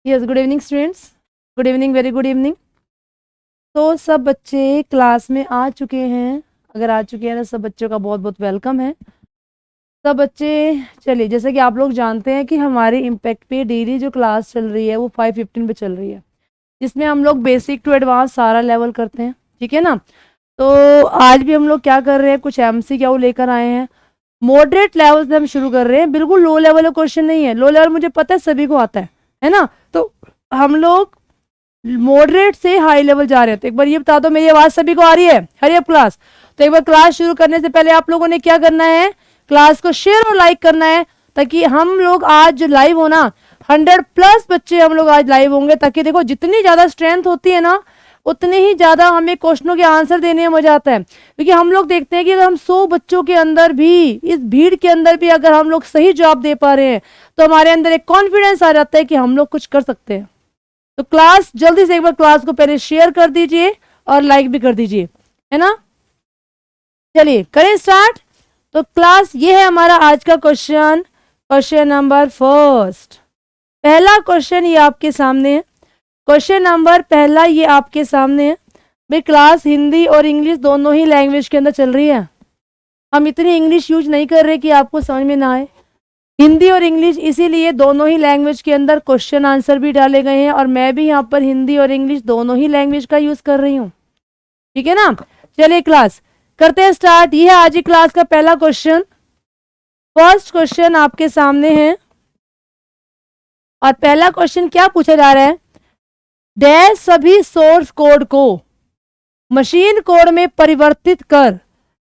Yes, good evening students. Good evening, very good evening. तो सब बच्चे क्लास में आ चुके हैं? अगर आ चुके हैं तो सब बच्चों का बहुत बहुत वेलकम है। सब बच्चे, चलिए, जैसे कि आप लोग जानते हैं कि हमारे इम्पैक्ट पे डेली जो क्लास चल रही है वो 5:15 पे चल रही है, जिसमें हम लोग बेसिक टू एडवांस सारा लेवल करते हैं, ठीक है ना। तो आज भी हम लोग क्या कर रहे हैं, कुछ MCQ लेकर आए हैं। मॉडरेट लेवल से हम शुरू कर रहे हैं, बिल्कुल लो लेवल का क्वेश्चन नहीं है। लो लेवल मुझे पता है सभी को आता है ना। तो हम लोग मॉडरेट से हाई लेवल जा रहे हैं। तो एक बार ये बता दो, मेरी आवाज सभी को आ रही है? Hurry up class. तो एक बार क्लास शुरू करने से पहले आप लोगों ने क्या करना है, क्लास को शेयर और लाइक करना है, ताकि हम लोग आज जो लाइव हो ना, 100+ बच्चे हम लोग आज लाइव होंगे। ताकि देखो, जितनी ज्यादा स्ट्रेंथ होती है ना, उतने ही ज्यादा हमें क्वेश्चनों के आंसर देने में मजा आता है। क्योंकि हम लोग देखते हैं कि अगर हम 100 बच्चों के अंदर भी, इस भीड़ के अंदर भी अगर हम लोग सही जवाब दे पा रहे हैं, तो हमारे अंदर एक कॉन्फिडेंस आ जाता है कि हम लोग कुछ कर सकते हैं। तो क्लास जल्दी से एक बार क्लास को पहले शेयर कर दीजिए और लाइक भी कर दीजिए, है ना। चलिए करें स्टार्ट। तो क्लास ये है हमारा आज का क्वेश्चन, क्वेश्चन नंबर फर्स्ट। पहला क्वेश्चन ये आपके सामने है। क्वेश्चन नंबर पहला ये आपके सामने है। भाई, क्लास हिंदी और इंग्लिश दोनों ही लैंग्वेज के अंदर चल रही है। हम इतनी इंग्लिश यूज नहीं कर रहे कि आपको समझ में ना आए। हिंदी और इंग्लिश, इसीलिए दोनों ही लैंग्वेज के अंदर क्वेश्चन आंसर भी डाले गए हैं, और मैं भी यहाँ पर हिंदी और इंग्लिश दोनों ही लैंग्वेज का यूज कर रही हूँ, ठीक है ना। चलिए क्लास करते हैं स्टार्ट। ये है आज की क्लास का पहला क्वेश्चन। फर्स्ट क्वेश्चन आपके सामने है, और पहला क्वेश्चन क्या पूछा जा रहा है, डैश सभी सोर्स कोड को मशीन कोड में परिवर्तित कर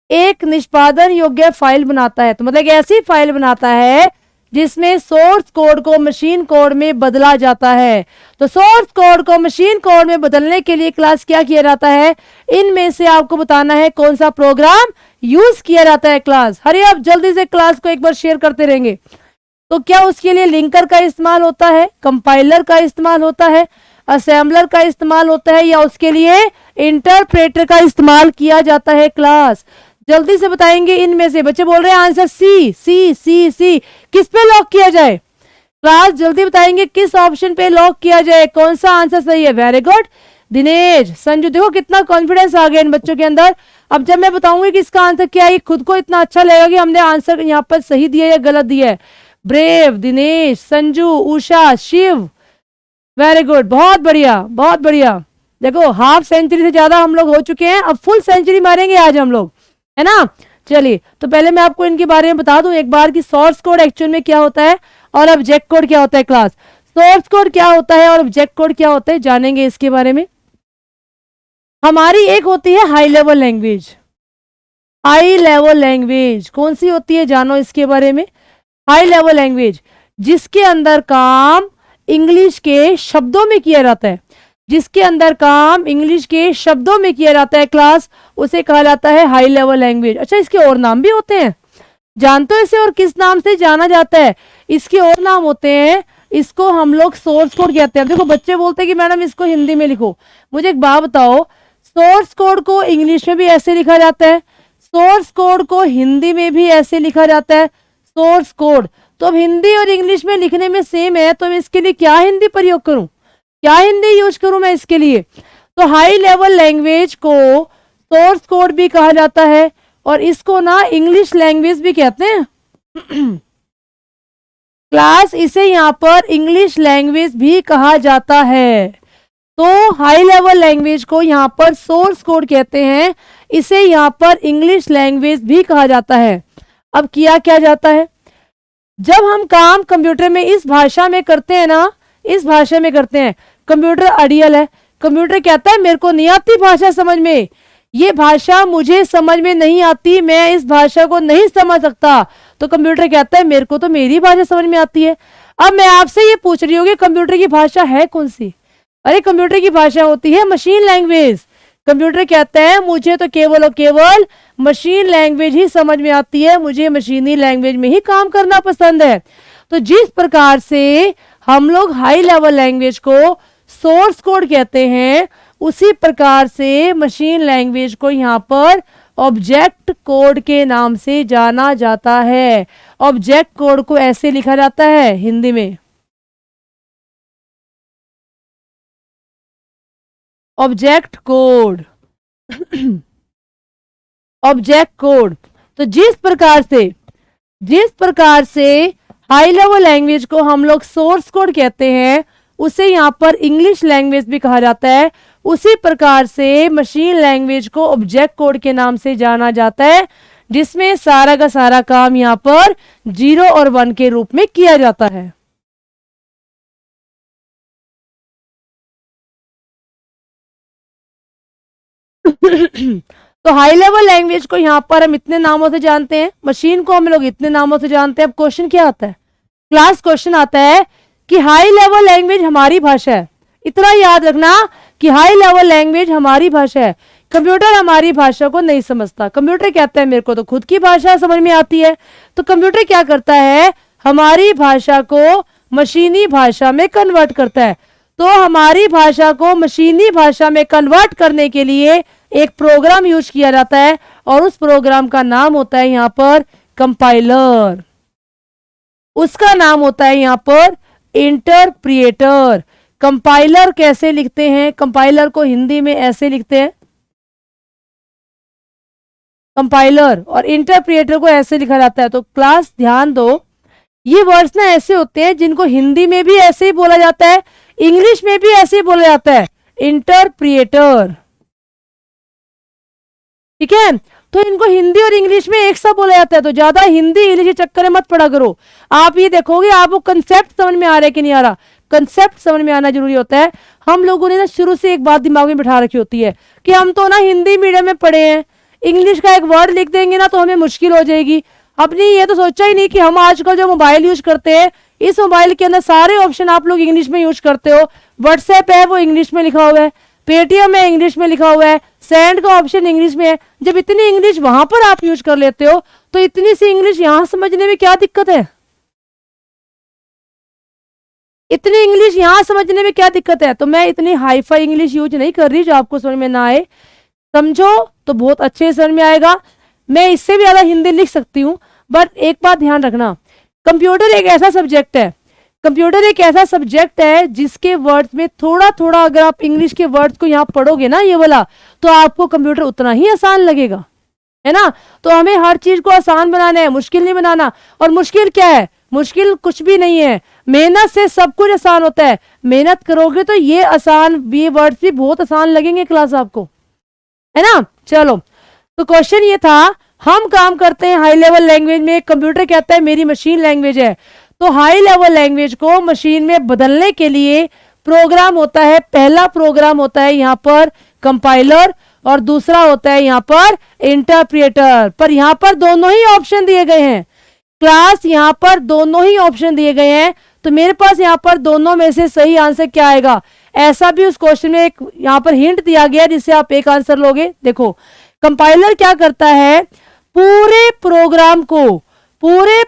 एक निष्पादन योग्य फाइल बनाता है। तो मतलब एक ऐसी फाइल बनाता है जिसमें सोर्स कोड को मशीन कोड में बदला जाता है। तो सोर्स कोड को मशीन कोड में बदलने के लिए क्लास क्या किया जाता है, इनमें से आपको बताना है कौन सा प्रोग्राम यूज किया जाता है। क्लास हरी आप जल्दी से क्लास को एक बार शेयर करते रहेंगे। तो क्या उसके लिए लिंकर का इस्तेमाल होता है, कंपाइलर का इस्तेमाल होता है, असेंबलर का इस्तेमाल होता है, या उसके लिए इंटरप्रेटर का इस्तेमाल किया जाता है। क्लास जल्दी से बताएंगे इनमें से। बच्चे बोल रहे हैं आंसर सी सी सी सी। किस पे लॉक किया जाए? क्लास जल्दी बताएंगे किस ऑप्शन पे लॉक किया जाए, कौन सा आंसर सही है। वेरी गुड दिनेश, संजू, देखो कितना कॉन्फिडेंस आ गया इन बच्चों के अंदर। अब जब मैं बताऊंगी कि इसका आंसर क्या है, खुद को इतना अच्छा लगेगा कि हमने आंसर यहाँ पर सही दिया या गलत दिया है। Brave, Dinesh, Sanju, Usha, Shiv, very good, बहुत बढ़िया बहुत बढ़िया। देखो हाफ सेंचुरी से ज्यादा हम लोग हो चुके हैं, अब फुल सेंचुरी मारेंगे आज हम लोग, है ना। चलिए, तो पहले मैं आपको इनके बारे में बता दूं एक बार कि सोर्स कोड एक्चुअल में क्या होता है और ऑब्जेक्ट कोड क्या होता है। क्लास सोर्स कोड क्या होता है और ऑब्जेक्ट कोड क्या होता है, जानेंगे इसके बारे में। हमारी एक होती है high level language. High level language कौन सी होती है, जानो इसके बारे में। हाई लेवल लैंग्वेज जिसके अंदर काम इंग्लिश के शब्दों में किया जाता है, जिसके अंदर काम इंग्लिश के शब्दों में किया जाता है क्लास, उसे कहा जाता है हाई लेवल लैंग्वेज। अच्छा, इसके और नाम भी होते हैं, जानते हो इसे और किस नाम से जाना जाता है? इसके और नाम होते हैं, इसको हम लोग सोर्स कोड कहते हैं। देखो बच्चे बोलते हैं कि मैडम इसको हिंदी में लिखो। मुझे एक बात बताओ, सोर्स कोड को इंग्लिश में भी ऐसे लिखा जाता है, सोर्स कोड को हिंदी में भी ऐसे लिखा जाता है, सोर्स कोड। तो अब हिंदी और इंग्लिश में लिखने में सेम है, तो मैं इसके लिए क्या हिंदी प्रयोग करूं, क्या हिंदी यूज करूं मैं इसके लिए? तो हाई लेवल लैंग्वेज को सोर्स कोड भी कहा जाता है, और इसको ना इंग्लिश लैंग्वेज भी कहते हैं। क्लास इसे यहाँ पर इंग्लिश लैंग्वेज भी कहा जाता है। तो हाई लेवल लैंग्वेज को यहाँ पर सोर्स कोड कहते हैं, इसे यहाँ पर इंग्लिश लैंग्वेज भी कहा जाता है। अब किया क्या जाता है, जब हम काम कंप्यूटर में इस भाषा में करते हैं ना, इस भाषा में करते हैं, कंप्यूटर अड़ियल है। कंप्यूटर कहता है मेरे को नहीं आती भाषा समझ में, ये भाषा मुझे समझ में नहीं आती, मैं इस भाषा को नहीं समझ सकता। तो कंप्यूटर कहता है मेरे को तो मेरी भाषा समझ में आती है। अब मैं आपसे ये पूछ रही हूँ कि कंप्यूटर की भाषा है कौन सी? अरे कंप्यूटर की भाषा होती है मशीन लैंग्वेज। कंप्यूटर कहता है मुझे तो केवल और केवल मशीन लैंग्वेज ही समझ में आती है, मुझे मशीनी लैंग्वेज में ही काम करना पसंद है। तो जिस प्रकार से हम लोग हाई लेवल लैंग्वेज को सोर्स कोड कहते हैं, उसी प्रकार से मशीन लैंग्वेज को यहाँ पर ऑब्जेक्ट कोड के नाम से जाना जाता है। ऑब्जेक्ट कोड को ऐसे लिखा जाता है हिंदी में, ऑब्जेक्ट कोड। Object code. तो जिस प्रकार से हाई लेवल लैंग्वेज को हम लोग सोर्स कोड कहते हैं, उसे यहाँ पर इंग्लिश लैंग्वेज भी कहा जाता है, उसी प्रकार से मशीन लैंग्वेज को ऑब्जेक्ट कोड के नाम से जाना जाता है, जिसमें सारा का सारा काम यहाँ पर 0 और 1 के रूप में किया जाता है। तो हाई लेवल लैंग्वेज को यहाँ पर हम इतने नामों से जानते हैं, मशीन को हम लोग इतने नामों से जानते हैं। अब क्वेश्चन क्या आता है, क्लास क्वेश्चन आता है कि हाई लेवल लैंग्वेज हमारी भाषा है। इतना याद रखना कि हाई लेवल लैंग्वेज हमारी भाषा है। कंप्यूटर हमारी भाषा को नहीं समझता। कंप्यूटर कहता है मेरे को तो खुद की भाषा समझ में आती है। तो कंप्यूटर क्या करता है, हमारी भाषा को मशीनी भाषा में कन्वर्ट करता है। तो हमारी भाषा को मशीनी भाषा में कन्वर्ट करने के लिए एक प्रोग्राम यूज किया जाता है, और उस प्रोग्राम का नाम होता है यहाँ पर कंपाइलर। उसका नाम होता है यहाँ पर इंटरप्रिएटर। कंपाइलर कैसे लिखते हैं, कंपाइलर को हिंदी में ऐसे लिखते हैं कंपाइलर, और इंटरप्रिएटर को ऐसे लिखा जाता है। तो क्लास ध्यान दो, ये वर्ड्स ना ऐसे होते हैं जिनको हिंदी में भी ऐसे ही बोला जाता है, इंग्लिश में भी ऐसे ही बोला जाता है, इंटरप्रिएटर। ठीक है, तो इनको हिंदी और इंग्लिश में एक साथ बोला जाता है। तो ज्यादा हिंदी इंग्लिश के चक्कर में मत पड़ा करो। आप ये देखोगे आपको कंसेप्ट समझ में आ रहा है कि नहीं आ रहा। कंसेप्ट समझ में आना जरूरी होता है। हम लोगों ने ना शुरू से एक बात दिमाग में बिठा रखी होती है कि हम तो ना हिंदी मीडियम में पढ़े हैं, इंग्लिश का एक वर्ड लिख देंगे ना तो हमें मुश्किल हो जाएगी। अपनी ये तो सोचा ही नहीं कि हम आजकल जो मोबाइल यूज करते हैं, इस मोबाइल के अंदर सारे ऑप्शन आप लोग इंग्लिश में यूज करते हो। व्हाट्सएप है वो इंग्लिश में लिखा हुआ है, पेटीएम है इंग्लिश में लिखा हुआ है, सेंड का ऑप्शन इंग्लिश में है। जब इतनी इंग्लिश वहां पर आप यूज कर लेते हो, तो इतनी सी इंग्लिश यहां समझने में क्या दिक्कत है? इतनी इंग्लिश यहां समझने में क्या दिक्कत है? तो मैं इतनी हाई फाई इंग्लिश यूज नहीं कर रही जो आपको समझ में ना आए। समझो तो बहुत अच्छे से समझ में आएगा। मैं इससे भी ज्यादा हिंदी लिख सकती हूँ, बट एक बात ध्यान रखना, कंप्यूटर एक ऐसा सब्जेक्ट है, कंप्यूटर एक ऐसा सब्जेक्ट है जिसके वर्ड्स में थोड़ा थोड़ा अगर आप इंग्लिश के वर्ड्स को यहाँ पढ़ोगे ना ये वाला, तो आपको कंप्यूटर उतना ही आसान लगेगा, है ना। तो हमें हर चीज को आसान बनाना है, मुश्किल नहीं बनाना। और मुश्किल क्या है? मुश्किल कुछ भी नहीं है, मेहनत से सब कुछ आसान होता है। मेहनत करोगे तो ये आसान, ये वर्ड्स भी बहुत आसान लगेंगे क्लास आपको, है ना। चलो, तो क्वेश्चन ये था, हम काम करते हैं हाई लेवल लैंग्वेज में, कंप्यूटर कहता है मेरी मशीन लैंग्वेज है। तो हाई लेवल लैंग्वेज को मशीन में बदलने के लिए प्रोग्राम होता है। पहला प्रोग्राम होता है यहाँ पर कंपाइलर, और दूसरा होता है यहाँ पर इंटरप्रिएटर। पर यहाँ पर दोनों ही ऑप्शन दिए गए हैं क्लास, यहाँ पर दोनों ही ऑप्शन दिए गए हैं। तो मेरे पास यहाँ पर दोनों में से सही आंसर क्या आएगा, ऐसा भी उस क्वेश्चन में एक यहाँ पर हिंट दिया गया जिससे आप एक आंसर लोगे। देखो, कंपाइलर क्या करता है, पूरे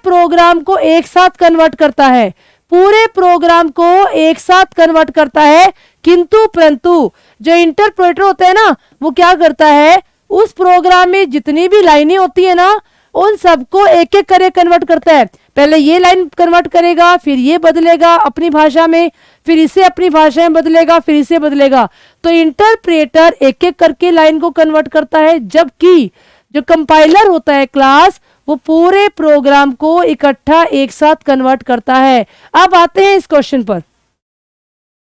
प्रोग्राम को एक साथ कन्वर्ट करता है, पूरे प्रोग्राम को एक साथ कन्वर्ट करता है। किंतु परंतु जो इंटरप्रेटर होता है ना, वो क्या करता है, उस प्रोग्राम में जितनी भी लाइनें होती है ना, उन सबको एक एक करके कन्वर्ट करता है। पहले ये लाइन कन्वर्ट करेगा, फिर ये बदलेगा अपनी भाषा में, फिर इसे अपनी भाषा में बदलेगा, फिर इसे बदलेगा। तो इंटरप्रेटर एक एक करके लाइन को कन्वर्ट करता है, जबकि जो कंपाइलर होता है क्लास, वो पूरे प्रोग्राम को इकट्ठा एक साथ कन्वर्ट करता है। अब आते हैं इस क्वेश्चन पर,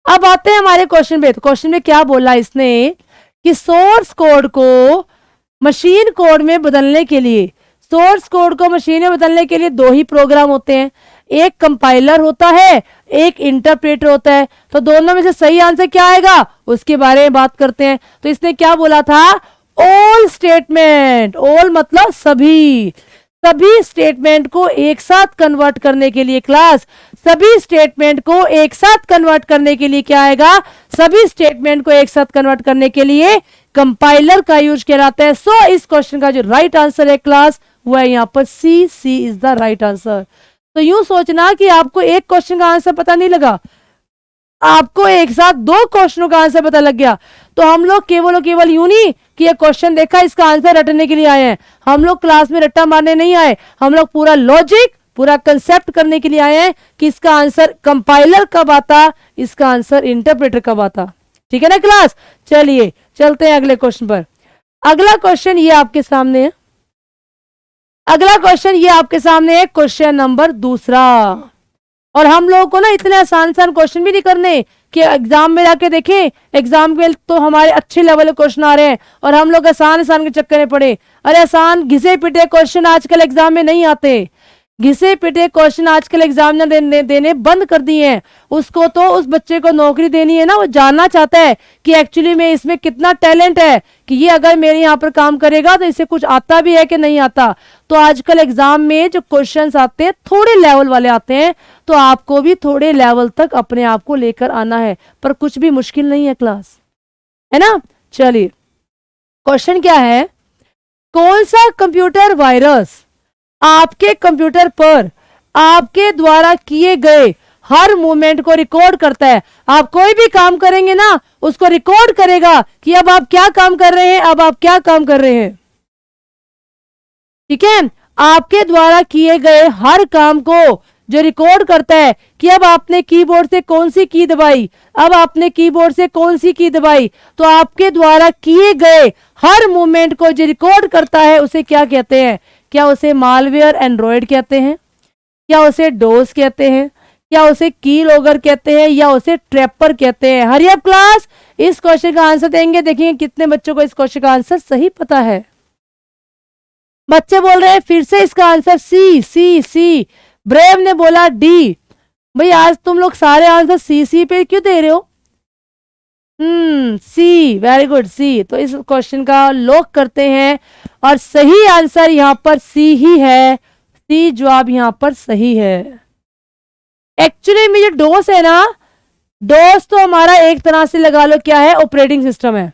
अब आते हैं हमारे क्वेश्चन पे। तो क्वेश्चन में क्या बोला इसने कि सोर्स कोड को मशीन कोड में बदलने के लिए, सोर्स कोड को मशीन में बदलने के लिए दो ही प्रोग्राम होते हैं, एक कंपाइलर होता है, एक इंटरप्रेटर होता है। तो दोनों में से सही आंसर क्या आएगा उसके बारे में बात करते हैं। तो इसने क्या बोला था, ऑल स्टेटमेंट, ऑल मतलब सभी, सभी स्टेटमेंट को एक साथ कन्वर्ट करने के लिए क्लास, सभी स्टेटमेंट को एक साथ कन्वर्ट करने के लिए क्या आएगा, सभी स्टेटमेंट को एक साथ कन्वर्ट करने के लिए कंपाइलर का यूज किया जाता है। सो इस क्वेश्चन का जो राइट आंसर है क्लास, वो है यहाँ पर सी इज द राइट आंसर। तो यूं सोचना कि आपको एक क्वेश्चन का आंसर पता नहीं लगा, आपको एक साथ 2 क्वेश्चनों का आंसर पता लग गया। तो हम लोग केवल और केवल यूं नहीं कि ये क्वेश्चन देखा इसका आंसर रटने के लिए आए हैं, हम लोग क्लास में रट्टा मारने नहीं आए, हम लोग पूरा लॉजिक पूरा कंसेप्ट करने के लिए आए हैं कि इसका आंसर कंपाइलर कब आता, इसका आंसर इंटरप्रेटर कब आता। ठीक है ना क्लास। चलिए चलते हैं अगले क्वेश्चन पर। अगला क्वेश्चन ये आपके सामने है, अगला क्वेश्चन ये आपके सामने है, क्वेश्चन नंबर 2। और हम लोगों को ना इतने आसान क्वेश्चन भी नहीं करने कि एग्जाम में जाके देखें, एग्जाम में तो हमारे अच्छे लेवल के क्वेश्चन आ रहे हैं और हम लोग आसान के चक्कर में पड़े। अरे आसान घिसे पिटे क्वेश्चन आजकल एग्जाम में नहीं आते, घिसे पिटे क्वेश्चन आजकल एग्जाम में देने बंद कर दिए हैं। उसको तो उस बच्चे को नौकरी देनी है ना, वो जानना चाहता है कि एक्चुअली में इसमें कितना टैलेंट है, कि ये अगर मेरे यहाँ पर काम करेगा तो इसे कुछ आता भी है कि नहीं आता। तो आजकल एग्जाम में जो क्वेश्चंस आते हैं थोड़े लेवल वाले आते हैं, तो आपको भी थोड़े लेवल तक अपने आप को लेकर आना है, पर कुछ भी मुश्किल नहीं है क्लास, है ना। चलिए क्वेश्चन क्या है, कौन सा कंप्यूटर वायरस आपके कंप्यूटर पर आपके द्वारा किए गए हर मूवमेंट को रिकॉर्ड करता है। आप कोई भी काम करेंगे ना उसको रिकॉर्ड करेगा कि अब आप क्या काम कर रहे हैं, अब आप क्या काम कर रहे हैं। ठीक है, आपके द्वारा किए गए हर काम को जो रिकॉर्ड करता है कि अब आपने कीबोर्ड से कौन सी की दबाई, अब आपने कीबोर्ड से कौन सी की दबाई, तो आपके द्वारा किए गए हर मूवमेंट को जो रिकॉर्ड करता है उसे क्या कहते हैं। क्या उसे मालवेयर एंड्रॉयड कहते हैं, क्या उसे डोस कहते हैं, क्या उसे की लॉगर कहते हैं, या उसे ट्रैपर कहते हैं। हरी अप क्लास, इस क्वेश्चन का आंसर देंगे, देखेंगे कितने बच्चों को इस क्वेश्चन का आंसर सही पता है। बच्चे बोल रहे हैं फिर से इसका आंसर सी सी सी, ब्रेव ने बोला डी। भाई आज तुम लोग सारे आंसर सी पे क्यों दे रहे हो। सी, वेरी गुड सी। तो इस क्वेश्चन का लॉक करते हैं और सही आंसर यहां पर सी ही है, सी जवाब यहां पर सही है। एक्चुअली में ये डोस है ना, डोस तो हमारा एक तरह से लगा लो क्या है, ऑपरेटिंग सिस्टम है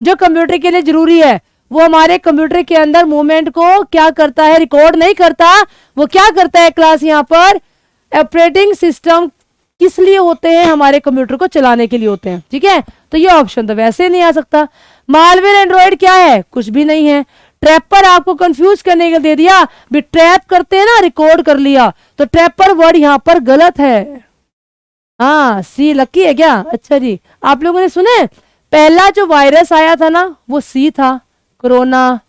जो कंप्यूटर के लिए जरूरी है। वो हमारे कंप्यूटर के अंदर मूवमेंट को क्या करता है, रिकॉर्ड नहीं करता, वो क्या करता है क्लास यहाँ पर, ऑपरेटिंग सिस्टम किस लिए होते हैं, हमारे कंप्यूटर को चलाने के लिए होते हैं। ठीक है, तो ये ऑप्शन तो वैसे नहीं आ सकता। मालवेयर एंड्रॉयड क्या है, कुछ भी नहीं है। ट्रैपर आपको कंफ्यूज करने के लिए दे दिया, भी ट्रैप करते हैं ना, रिकॉर्ड कर लिया, तो ट्रैपर वर्ड यहां पर गलत है। हाँ सी लकी है क्या। अच्छा जी, आप लोगों ने सुने पहला जो वायरस आया था ना वो सी था, कोरोना।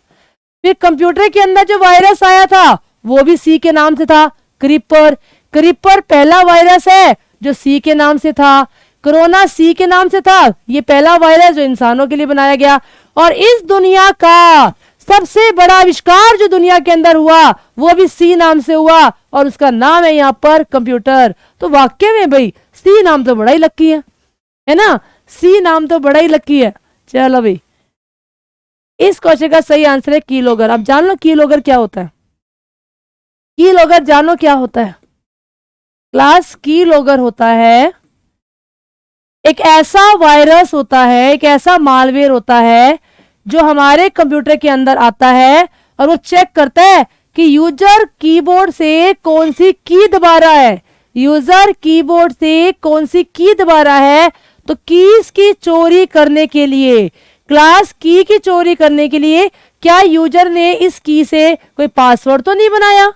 फिर कंप्यूटर के अंदर जो वायरस आया था वो भी सी के नाम से था, क्रीपर। क्रीपर पहला वायरस है जो सी के नाम से था, कोरोना सी के नाम से था। ये पहला वायरस जो इंसानों के लिए बनाया गया। और इस दुनिया का सबसे बड़ा आविष्कार जो दुनिया के अंदर हुआ वो भी सी नाम से हुआ और उसका नाम है यहाँ पर कंप्यूटर। तो वाकई में भाई सी नाम तो बड़ा ही लकी है ना, सी नाम तो बड़ा ही लकी है। चलो भाई, इस क्वेश्चन का सही आंसर है कीलॉगर। अब जान लो कीलॉगर क्या होता है, कीलॉगर जानो क्या होता है क्लास। कीलॉगर होता है एक ऐसा वायरस होता है, एक ऐसा मालवेयर होता है जो हमारे कंप्यूटर के अंदर आता है और वो चेक करता है कि यूजर कीबोर्ड से कौन सी की दबा रहा है, यूजर कीबोर्ड से कौन सी की दबा रहा है। तो कीज की चोरी करने के लिए, क्लास की चोरी करने के लिए क्या यूजर ने इस की से कोई पासवर्ड तो नहीं बनाया,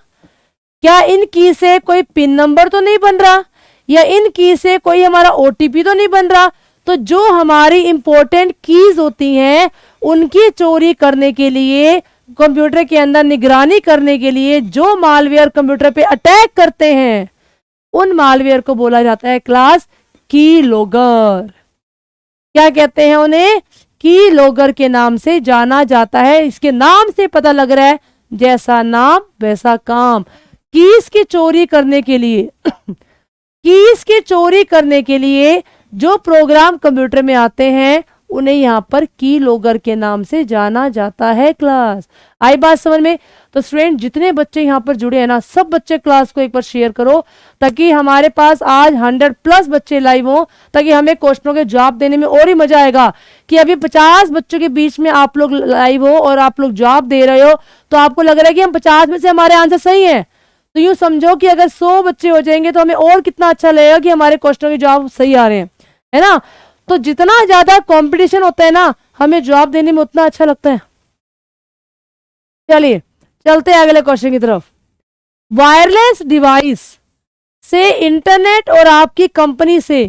क्या इन की से कोई पिन नंबर तो नहीं बन रहा, या इन की से कोई हमारा ओटीपी तो नहीं बन रहा। तो जो हमारी इंपॉर्टेंट कीज होती हैं उनकी चोरी करने के लिए, कंप्यूटर के अंदर निगरानी करने के लिए जो मालवेयर कंप्यूटर पे अटैक करते हैं उन मालवेयर को बोला जाता है क्लास कीलॉगर। क्या कहते हैं उन्हें, कीलॉगर के नाम से जाना जाता है। इसके नाम से पता लग रहा है जैसा नाम वैसा काम। कीज की चोरी करने के लिए कीज की चोरी करने के लिए जो प्रोग्राम कंप्यूटर में आते हैं उन्हें यहाँ पर कीलॉगर के नाम से जाना जाता है क्लास। आई बात समझ में। तो स्टूडेंट जितने बच्चे यहाँ पर जुड़े हैं ना, सब बच्चे क्लास को एक बार शेयर करो ताकि हमारे पास आज 100+ बच्चे लाइव हो, ताकि हमें क्वेश्चनों के जवाब देने में और ही मजा आएगा। कि अभी 50 बच्चों के बीच में आप लोग लाइव हो और आप लोग जवाब दे रहे हो तो आपको लग रहा है कि हम 50 में से हमारे आंसर सही है। तो यूं समझो कि अगर 100 बच्चे हो जाएंगे तो हमें और कितना अच्छा लगेगा कि हमारे क्वेश्चनों के जवाब सही आ रहे हैं, है ना। तो जितना ज्यादा कंपटीशन होता है ना, हमें जवाब देने में उतना अच्छा लगता है। चलिए चलते हैं अगले क्वेश्चन की तरफ। वायरलेस डिवाइस से इंटरनेट और आपकी कंपनी से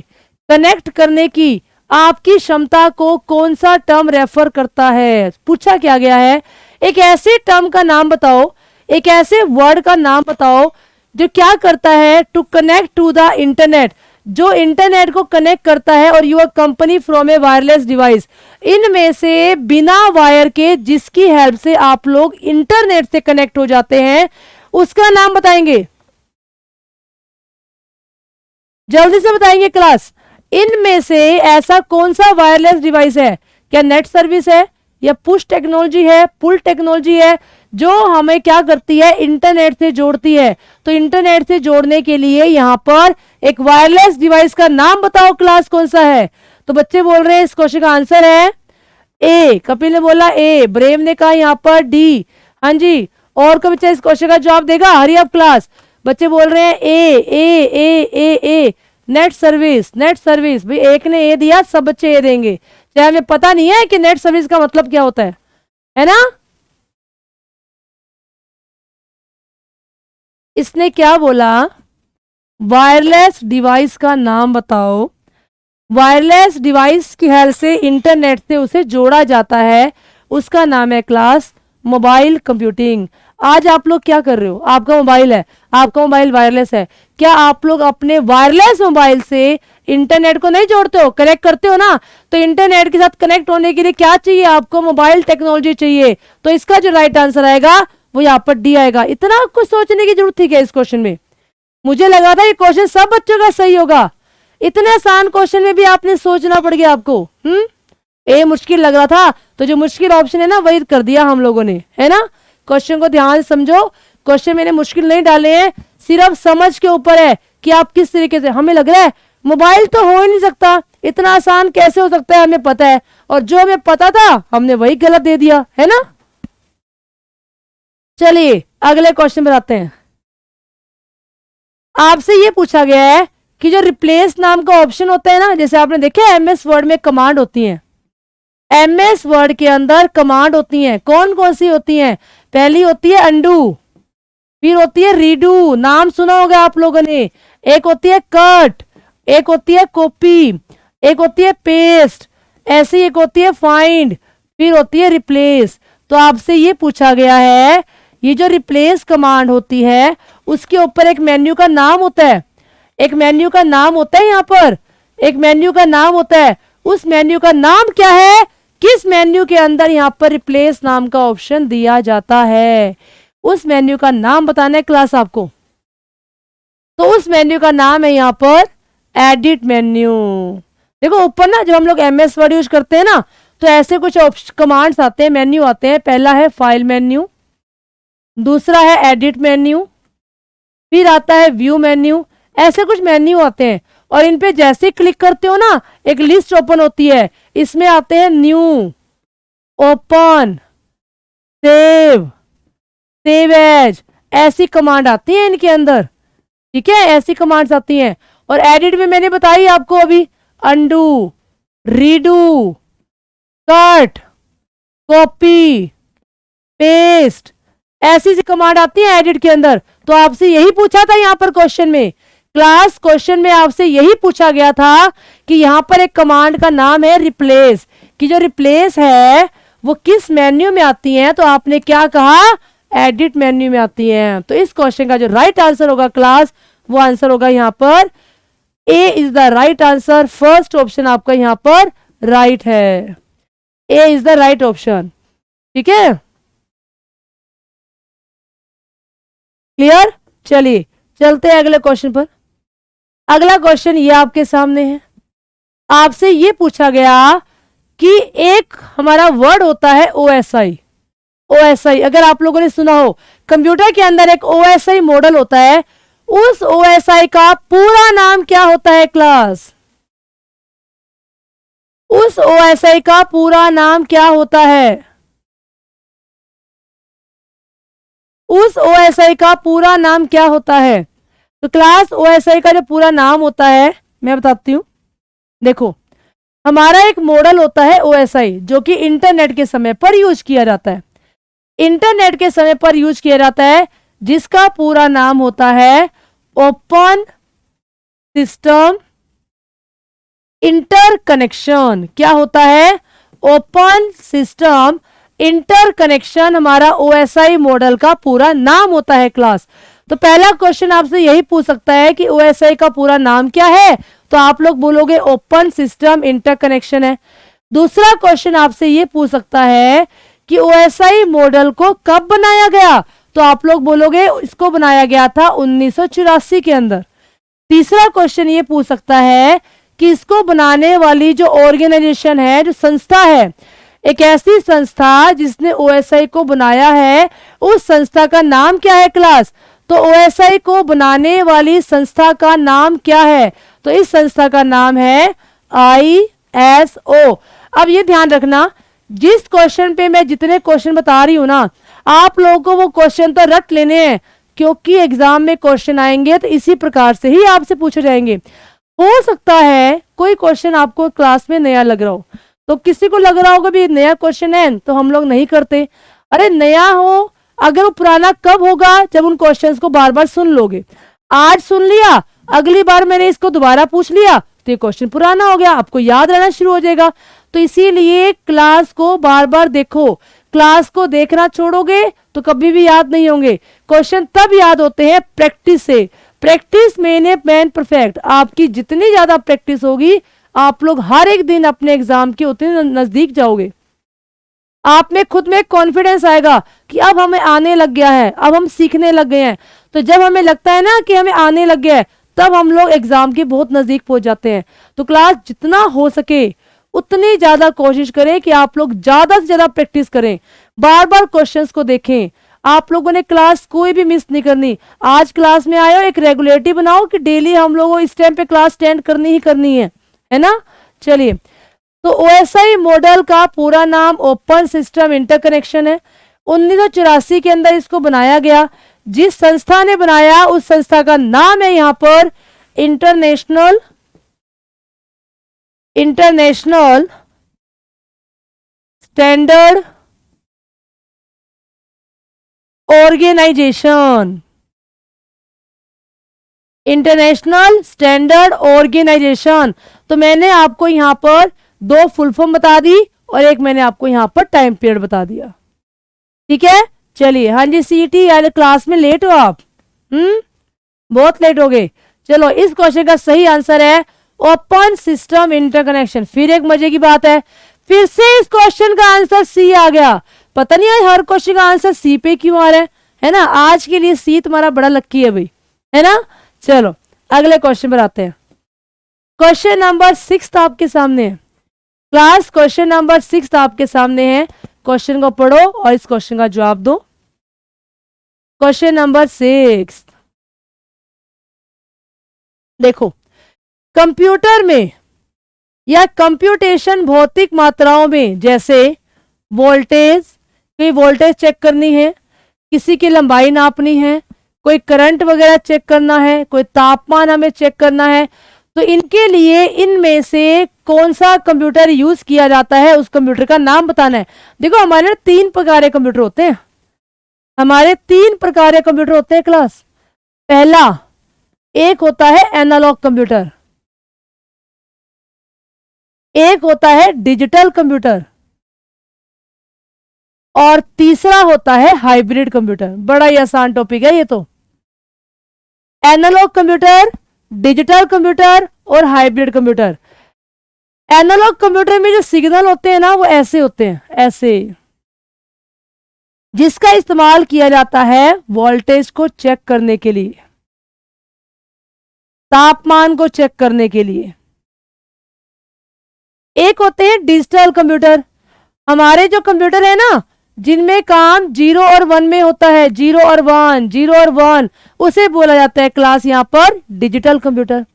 कनेक्ट करने की आपकी क्षमता को कौन सा टर्म रेफर करता है? पूछा क्या गया है, एक ऐसे टर्म का नाम बताओ, एक ऐसे वर्ड का नाम बताओ जो क्या करता है, to connect to the internet, जो इंटरनेट को कनेक्ट करता है और your company from a wireless device. इनमें से बिना वायर के जिसकी हेल्प से आप लोग इंटरनेट से कनेक्ट हो जाते हैं, उसका नाम बताएंगे। जल्दी से बताएंगे क्लास। इनमें से ऐसा कौन सा वायरलेस डिवाइस है? क्या नेट सर्विस है, या पुश टेक्नोलॉजी है, पुल टेक्नोलॉजी है, जो हमें क्या करती है, इंटरनेट से जोड़ती है। तो इंटरनेट से जोड़ने के लिए यहां पर एक वायरलेस डिवाइस का नाम बताओ क्लास, कौन सा है? तो बच्चे बोल रहे हैं इस क्वेश्चन का आंसर है ए। कपिल ने बोला ए, ब्रेव ने कहा यहां पर डी। हाँ जी, और कोई बच्चा इस क्वेश्चन का जवाब देगा? Hurry up class. बच्चे बोल रहे हैं ए ए ए ए ए, नेट सर्विस। नेट सर्विस भाई, एक ने ए दिया, सब बच्चे ए देंगे, चाहे हमें पता नहीं है कि नेट सर्विस का मतलब क्या होता है ना। इसने क्या बोला, वायरलेस डिवाइस का नाम बताओ, वायरलेस डिवाइस की हेल्प से इंटरनेट से उसे जोड़ा जाता है, उसका नाम है क्लास मोबाइल कंप्यूटिंग। आज आप लोग क्या कर रहे हो, आपका मोबाइल है, आपका मोबाइल वायरलेस है, क्या आप लोग अपने वायरलेस मोबाइल से इंटरनेट को नहीं जोड़ते हो, कनेक्ट करते हो ना? तो इंटरनेट के साथ कनेक्ट होने के लिए क्या चाहिए आपको? मोबाइल टेक्नोलॉजी चाहिए। तो इसका जो राइट आंसर आएगा वो यहाँ पर डी आएगा। इतना कुछ सोचने की जरूरत थी क्या इस क्वेश्चन में? मुझे लगा था ये क्वेश्चन सब बच्चों का सही होगा, इतने आसान क्वेश्चन में भी आपने सोचना पड़ गया आपको। ए मुश्किल लग रहा था, तो जो मुश्किल ऑप्शन है ना वही कर दिया हम लोगों ने, है ना। क्वेश्चन को ध्यान से समझो, क्वेश्चन मैंने मुश्किल नहीं डाले हैं, सिर्फ समझ के ऊपर है कि आप किस तरीके से। हमें लग रहा है मोबाइल तो हो ही नहीं सकता, इतना आसान कैसे हो सकता है, हमें पता है, और जो हमें पता था हमने वही गलत दे दिया, है ना। चलिए अगले क्वेश्चन पर आते हैं। आपसे ये पूछा गया है कि जो रिप्लेस नाम का ऑप्शन होता है ना, जैसे आपने देखा एमएस वर्ड में कमांड होती है, एमएस वर्ड के अंदर कमांड होती हैं, कौन कौन सी होती हैं? पहली होती है अंडू, फिर होती है रीडू, नाम सुना होगा आप लोगों ने, एक होती है कट, एक होती है कॉपी, एक होती है पेस्ट, ऐसी एक होती है फाइंड, फिर होती है रिप्लेस। तो आपसे ये पूछा गया है, ये जो रिप्लेस कमांड होती है उसके ऊपर एक मेन्यू का नाम होता है, एक मेन्यू का नाम होता है, यहां पर एक मेन्यू का नाम होता है, उस मेन्यू का नाम क्या है? किस मेन्यू के अंदर यहां पर रिप्लेस नाम का ऑप्शन दिया जाता है? उस मेन्यू का नाम बताना है क्लास आपको। तो उस मेन्यू का नाम है यहां पर एडिट मेन्यू। देखो ऊपर ना जब हम लोग एमएस वर्ड यूज करते हैं ना, तो ऐसे कुछ कमांड्स आते हैं, मेन्यू आते हैं। पहला है फाइल मेन्यू, दूसरा है एडिट मेन्यू, फिर आता है व्यू मेन्यू, ऐसे कुछ मेन्यू आते हैं। और इन पे जैसे क्लिक करते हो ना, एक लिस्ट ओपन होती है, इसमें आते हैं new, open, save, save as, ऐसी कमांड आती है इनके अंदर, ठीक है, ऐसी कमांड्स आती हैं। और एडिट में मैंने बताई आपको अभी, undo, redo, cut, copy, paste, ऐसी सी कमांड आती है एडिट के अंदर। तो आपसे यही पूछा था यहां पर क्वेश्चन में, क्लास क्वेश्चन में आपसे यही पूछा गया था कि यहां पर एक कमांड का नाम है रिप्लेस, कि जो रिप्लेस है वो किस मेन्यू में आती है? तो आपने क्या कहा, एडिट मेन्यू में आती है। तो इस क्वेश्चन का जो राइट आंसर होगा क्लास, वो आंसर होगा यहां पर A is the right answer. First option आपका यहां पर राइट है, A is the right option, ठीक है, क्लियर। चलिए चलते हैं अगले क्वेश्चन पर। अगला क्वेश्चन ये आपके सामने है, आपसे ये पूछा गया कि एक हमारा वर्ड होता है ओएसआई। ओएसआई अगर आप लोगों ने सुना हो, कंप्यूटर के अंदर एक ओएसआई मॉडल होता है, उस ओएसआई का पूरा नाम क्या होता है क्लास? उस ओएसआई का पूरा नाम क्या होता है? उस OSI का पूरा नाम क्या होता है? तो क्लास OSI का जो पूरा नाम होता है मैं बताती हूँ। देखो, हमारा एक मॉडल होता है OSI जो कि इंटरनेट के समय पर यूज किया जाता है। इंटरनेट के समय पर यूज किया जाता है, जिसका पूरा नाम होता है ओपन सिस्टम इंटरकनेक्शन। क्या होता है? ओपन सिस्टम इंटरकनेक्शन हमारा OSI मॉडल का पूरा नाम होता है क्लास। तो पहला क्वेश्चन आपसे यही पूछ सकता है कि OSI का पूरा नाम क्या है, तो आप लोग बोलोगे ओपन सिस्टम इंटरकनेक्शन है। दूसरा क्वेश्चन आपसे ये पूछ सकता है कि OSI मॉडल को कब बनाया गया, तो आप लोग बोलोगे इसको बनाया गया था 1984 के अंदर। तीसरा क्वेश्चन ये पूछ सकता है कि इसको बनाने वाली जो ऑर्गेनाइजेशन है, जो संस्था है, एक ऐसी संस्था जिसने OSI को बनाया है, उस संस्था का नाम क्या है क्लास? तो OSI को बनाने वाली संस्था का नाम क्या है? तो इस संस्था का नाम है ISO। अब ये ध्यान रखना, जिस क्वेश्चन पे मैं जितने क्वेश्चन बता रही हूं ना, आप लोगों को वो क्वेश्चन तो रट लेने हैं, क्योंकि एग्जाम में क्वेश्चन आएंगे तो इसी प्रकार से ही आपसे पूछे जाएंगे। हो सकता है कोई क्वेश्चन आपको क्लास में नया लग रहा हो, तो किसी को लग रहा होगा भी नया क्वेश्चन है तो हम लोग नहीं करते। अरे नया हो, अगर वो पुराना कब होगा? जब उन क्वेश्चंस को बार बार सुन लोगे। आज सुन लिया, अगली बार मैंने इसको दोबारा पूछ लिया तो ये क्वेश्चन पुराना हो गया, आपको याद रहना शुरू हो जाएगा। तो इसीलिए क्लास को बार बार देखो। क्लास को देखना छोड़ोगे तो कभी भी याद नहीं होंगे। क्वेश्चन तब याद होते हैं प्रैक्टिस से। Practice main perfect. आपकी जितनी ज्यादा प्रैक्टिस होगी, आप लोग हर एक दिन अपने एग्जाम के उतने नजदीक जाओगे। आप में खुद में कॉन्फिडेंस आएगा कि अब हमें आने लग गया है, अब हम सीखने लग गए हैं। तो जब हमें लगता है ना कि हमें आने लग गया है, तब हम लोग एग्जाम के बहुत नजदीक पहुंच जाते हैं। तो क्लास जितना हो सके उतनी ज्यादा कोशिश करें कि आप लोग ज्यादा से ज्यादा प्रैक्टिस करें, बार बार क्वेश्चंस को देखें। आप लोगों ने क्लास कोई भी मिस नहीं करनी। आज क्लास में आए हो, एक रेगुलेरिटी बनाओ कि डेली हम लोगों को इस टाइम पे क्लास अटेंड करनी ही करनी है ना। चलिए, तो OSI मॉडल का पूरा नाम ओपन सिस्टम इंटरकनेक्शन है। 1984 के अंदर इसको बनाया गया। जिस संस्था ने बनाया उस संस्था का नाम है यहां पर international standard organisation. International standard organisation. तो मैंने आपको यहां पर 2 फुल फॉर्म बता दी और एक मैंने आपको यहां पर टाइम पीरियड बता दिया। ठीक है, चलिए। हाँ जी, सीटी यार क्लास में लेट हो आप? बहुत लेट हो गए। चलो, इस क्वेश्चन का सही आंसर है ओपन सिस्टम इंटरकनेक्शन। फिर एक मजे की बात है, फिर से इस क्वेश्चन का आंसर सी आ गया। पता नहीं है हर क्वेश्चन का आंसर सी पे क्यों आ रहा है ना। आज के लिए सी तुम्हारा बड़ा लक्की है भाई, है ना। चलो अगले क्वेश्चन पर आते हैं। क्वेश्चन नंबर 6 आपके सामने है क्लास। क्वेश्चन नंबर 6 आपके सामने है। क्वेश्चन को पढ़ो और इस क्वेश्चन का जवाब दो। क्वेश्चन नंबर 6 देखो, कंप्यूटर में या कंप्यूटेशन भौतिक मात्राओं में, जैसे वोल्टेज, कोई वोल्टेज चेक करनी है, किसी की लंबाई नापनी है, कोई करंट वगैरह चेक करना है, कोई तापमान हमें चेक करना है, तो इनके लिए इनमें से कौन सा कंप्यूटर यूज किया जाता है, उस कंप्यूटर का नाम बताना है। देखो, हमारे 3 प्रकार के कंप्यूटर होते हैं। हमारे 3 प्रकार के कंप्यूटर होते हैं क्लास। पहला, एक होता है एनालॉग कंप्यूटर, एक होता है डिजिटल कंप्यूटर, और तीसरा होता है हाइब्रिड कंप्यूटर। बड़ा ही आसान टॉपिक है ये तो। एनालॉग कंप्यूटर, डिजिटल कंप्यूटर और हाइब्रिड कंप्यूटर। एनालॉग कंप्यूटर में जो सिग्नल होते हैं ना, वो ऐसे होते हैं, ऐसे, जिसका इस्तेमाल किया जाता है वोल्टेज को चेक करने के लिए, तापमान को चेक करने के लिए। एक होते हैं डिजिटल कंप्यूटर। हमारे जो कंप्यूटर है ना, जिनमें काम 0 और 1 में होता है, 0 और 1, 0 और 1, उसे बोला जाता है क्लास यहां पर डिजिटल कंप्यूटर।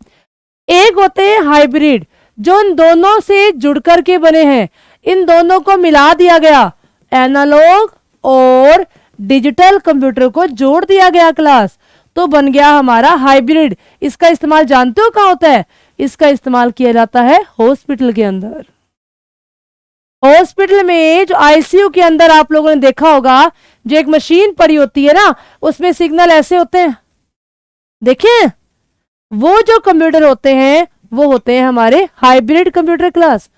एक होते हैं हाइब्रिड, जो इन दोनों से जुड़ करके बने हैं, इन दोनों को मिला दिया गया, एनालॉग और डिजिटल कंप्यूटर को जोड़ दिया गया क्लास, तो बन गया हमारा हाइब्रिड। इसका इस्तेमाल जानते हो कहाँ होता है? इसका इस्तेमाल किया जाता है हॉस्पिटल के अंदर। हॉस्पिटल में जो आईसीयू के अंदर आप लोगों ने देखा होगा, जो एक मशीन पड़ी होती है ना, उसमें सिग्नल ऐसे होते हैं, देखिए वो जो कंप्यूटर होते हैं वो होते हैं हमारे हाइब्रिड कंप्यूटर क्लास।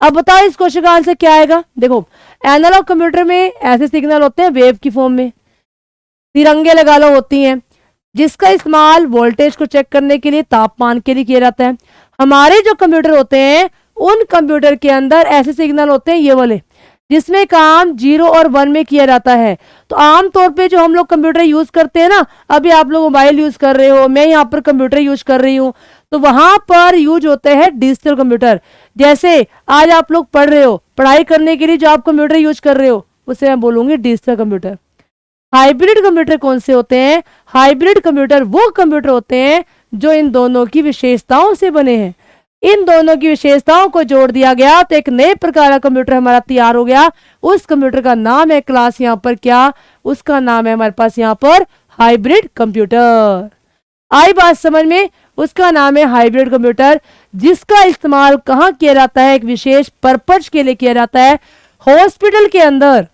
अब बताओ इस क्वेश्चन का आंसर क्या आएगा? देखो, एनालॉग कंप्यूटर में ऐसे सिग्नल होते हैं वेव की फॉर्म में, तिरंगे लगा लो होती हैं, जिसका इस्तेमाल वोल्टेज को चेक करने के लिए, तापमान के लिए किया जाता है। हमारे जो कंप्यूटर होते हैं उन कंप्यूटर के अंदर ऐसे सिग्नल होते हैं ये वाले, जिसमें काम 0 और 1 में किया जाता है। तो आमतौर पे जो हम लोग कंप्यूटर यूज करते हैं ना, अभी आप लोग मोबाइल यूज कर रहे हो, मैं यहाँ पर कंप्यूटर यूज कर रही हूँ, तो वहां पर यूज होते हैं डिजिटल कंप्यूटर। जैसे आज आप लोग पढ़ रहे हो, पढ़ाई करने के लिए जो आप कंप्यूटर यूज कर रहे हो उसे मैं बोलूंगी डिजिटल कंप्यूटर। हाइब्रिड कंप्यूटर कौन से होते हैं? हाइब्रिड कंप्यूटर वो कंप्यूटर होते हैं जो इन दोनों की विशेषताओं से बने हैं। इन दोनों की विशेषताओं को जोड़ दिया गया तो एक नए प्रकार का कंप्यूटर हमारा तैयार हो गया। उस कंप्यूटर का नाम है क्लास यहाँ पर क्या? उसका नाम है हमारे पास यहाँ पर हाइब्रिड कंप्यूटर। आई बात समझ में? उसका नाम है हाइब्रिड कंप्यूटर, जिसका इस्तेमाल कहाँ किया जाता है? एक विशेष पर्पज के लिए किया जाता है हॉस्पिटल के अंदर।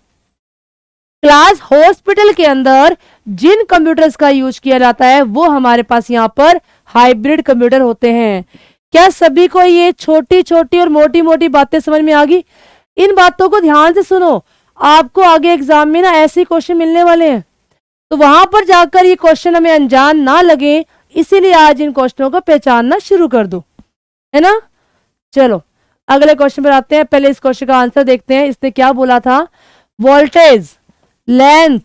क्लास हॉस्पिटल के अंदर जिन कंप्यूटर्स का यूज किया जाता है वो हमारे पास यहाँ पर हाइब्रिड कंप्यूटर होते हैं। क्या सभी को ये छोटी छोटी और मोटी मोटी बातें समझ में आ गई? इन बातों को ध्यान से सुनो, आपको आगे एग्जाम में ना ऐसे क्वेश्चन मिलने वाले हैं, तो वहां पर जाकर ये क्वेश्चन हमें अनजान ना लगे, इसीलिए आज इन क्वेश्चनों को पहचानना शुरू कर दो, है ना। चलो अगले क्वेश्चन पर आते हैं। पहले इस क्वेश्चन का आंसर देखते हैं। इसने क्या बोला था? वोल्टेज, लेंथ,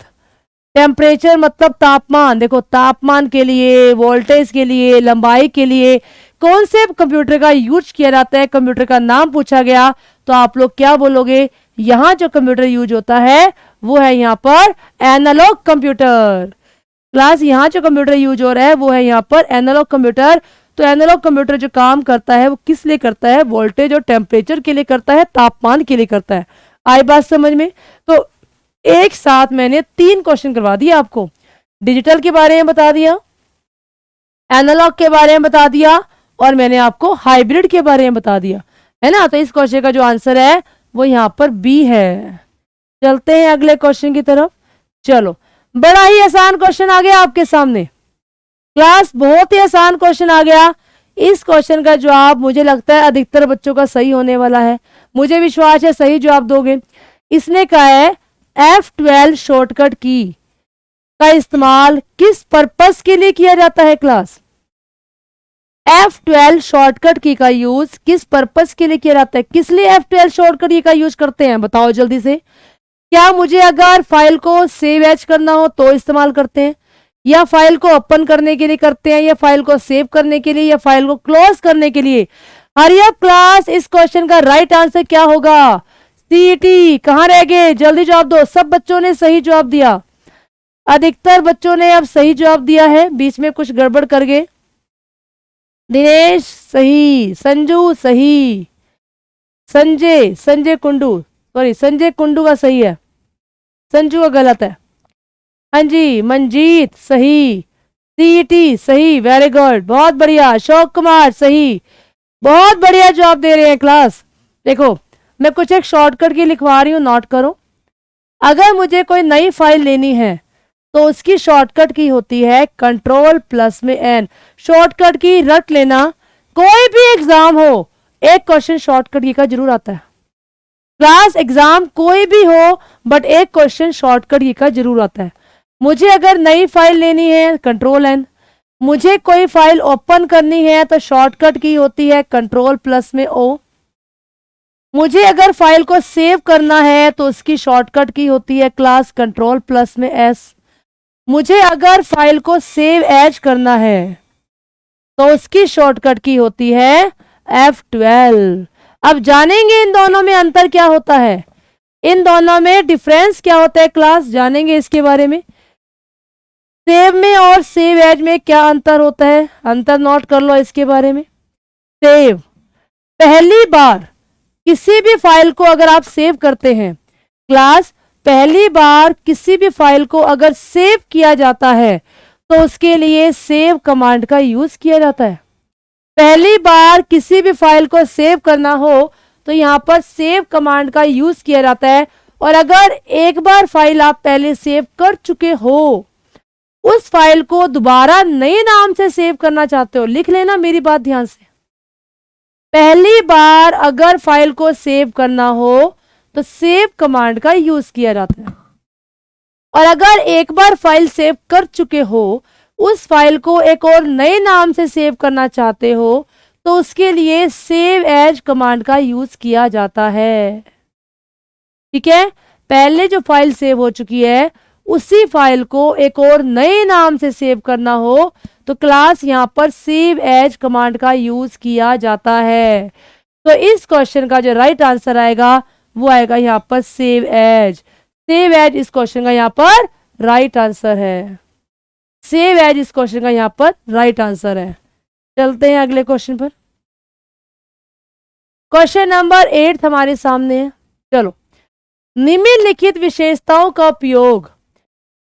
टेम्परेचर मतलब तापमान। देखो, तापमान के लिए, वोल्टेज के लिए, लंबाई के लिए कौन से कंप्यूटर का यूज किया जाता है? कंप्यूटर का नाम पूछा गया तो आप लोग क्या बोलोगे? यहाँ जो कंप्यूटर यूज होता है वो है यहाँ पर एनालॉग कंप्यूटर। क्लास यहाँ जो कंप्यूटर यूज हो रहा है वो है यहाँ पर एनालॉग कंप्यूटर। तो एनालॉग कंप्यूटर जो काम करता है वो किस लिए करता है? वोल्टेज और टेम्परेचर के लिए करता है, तापमान के लिए करता है। आई बात समझ में? तो एक साथ मैंने 3 क्वेश्चन करवा दिया आपको। डिजिटल के बारे में बता दिया, एनालॉग के बारे में बता दिया, और मैंने आपको हाइब्रिड के बारे में बता दिया, है ना। तो इस क्वेश्चन का जो आंसर है वो यहाँ पर बी है। चलते हैं अगले क्वेश्चन की तरफ। चलो, बड़ा ही आसान क्वेश्चन आ गया आपके सामने। क्लास बहुत ही आसान क्वेश्चन आ गया। इस क्वेश्चन का जवाब मुझे लगता है अधिकतर बच्चों का सही होने वाला है, मुझे विश्वास है सही जवाब दोगे। इसने कहा है F12 शॉर्टकट की का इस्तेमाल किस पर्पस के लिए किया जाता है? क्लास F12 शॉर्टकट की का यूज किस पर्पस के लिए किया जाता है? किस लिए F12 शॉर्टकट की का यूज करते हैं? बताओ जल्दी से। क्या मुझे अगर फाइल को सेव एज करना हो तो इस्तेमाल करते हैं, या फाइल को ओपन करने के लिए करते हैं, या फाइल को सेव करने के लिए, या फाइल को क्लोज करने के लिए? हरी अप क्लास, इस क्वेश्चन का राइट आंसर क्या होगा? सीईटी। कहां रह गए? जल्दी जवाब दो। सब बच्चों ने सही जवाब दिया, अधिकतर बच्चों ने अब सही जवाब दिया है, बीच में कुछ गड़बड़ कर गए। दिनेश सही, संजू सही, संजय कुंडू, सॉरी संजय कुंडू का सही है, संजू का गलत है। हाँ जी, मंजीत सही, सीईटी सही, वेरी गुड, बहुत बढ़िया। अशोक कुमार सही, बहुत बढ़िया जवाब दे रहे हैं क्लास। देखो, मैं कुछ एक शॉर्टकट की लिखवा रही हूँ, नोट करो। अगर मुझे कोई नई फाइल लेनी है तो उसकी शॉर्टकट की होती है कंट्रोल प्लस में एन। शॉर्टकट की रट लेना, कोई भी एग्जाम हो एक क्वेश्चन शॉर्टकट की का जरूर आता है। क्लास एग्जाम कोई भी हो बट एक क्वेश्चन शॉर्टकट की का जरूर आता है। मुझे अगर नई फाइल लेनी है कंट्रोल एन, मुझे कोई फाइल ओपन करनी है तो शॉर्टकट की होती है कंट्रोल प्लस में ओ, मुझे अगर फाइल को सेव करना है तो उसकी शॉर्टकट की होती है क्लास कंट्रोल प्लस में एस, मुझे अगर फाइल को सेव एज करना है तो उसकी शॉर्टकट की होती है F12। अब जानेंगे इन दोनों में अंतर क्या होता है, इन दोनों में डिफरेंस क्या होता है क्लास, जानेंगे इसके बारे में। सेव में और सेव एज में क्या अंतर होता है, अंतर नोट कर लो इसके बारे में। सेव, पहली बार किसी भी फाइल को अगर आप सेव करते हैं क्लास पहली बार किसी भी फाइल को अगर सेव किया जाता है तो उसके लिए सेव कमांड का यूज किया जाता है। पहली बार किसी भी फाइल को सेव करना हो तो यहाँ पर सेव कमांड का यूज किया जाता है। और अगर एक बार फाइल आप पहले सेव कर चुके हो, उस फाइल को दोबारा नए नाम से सेव करना चाहते हो, लिख लेना मेरी बात ध्यान से। पहली बार अगर फाइल को सेव करना हो तो सेव कमांड का यूज किया जाता है। और अगर एक बार फाइल सेव कर चुके हो, उस फाइल को एक और नए नाम से सेव करना चाहते हो, तो उसके लिए सेव एज कमांड का यूज किया जाता है। ठीक है, पहले जो फाइल सेव हो चुकी है उसी फाइल को एक और नए नाम से सेव करना हो तो क्लास यहां पर सेव एज कमांड का यूज किया जाता है। तो इस क्वेश्चन का जो राइट आंसर आएगा वो आएगा यहां पर सेव एज। सेव एज इस क्वेश्चन का यहां पर राइट आंसर है। सेव एज इस क्वेश्चन का यहां पर राइट आंसर है। चलते हैं अगले क्वेश्चन पर। क्वेश्चन नंबर 8 हमारे सामने है। चलो, निम्नलिखित विशेषताओं का उपयोग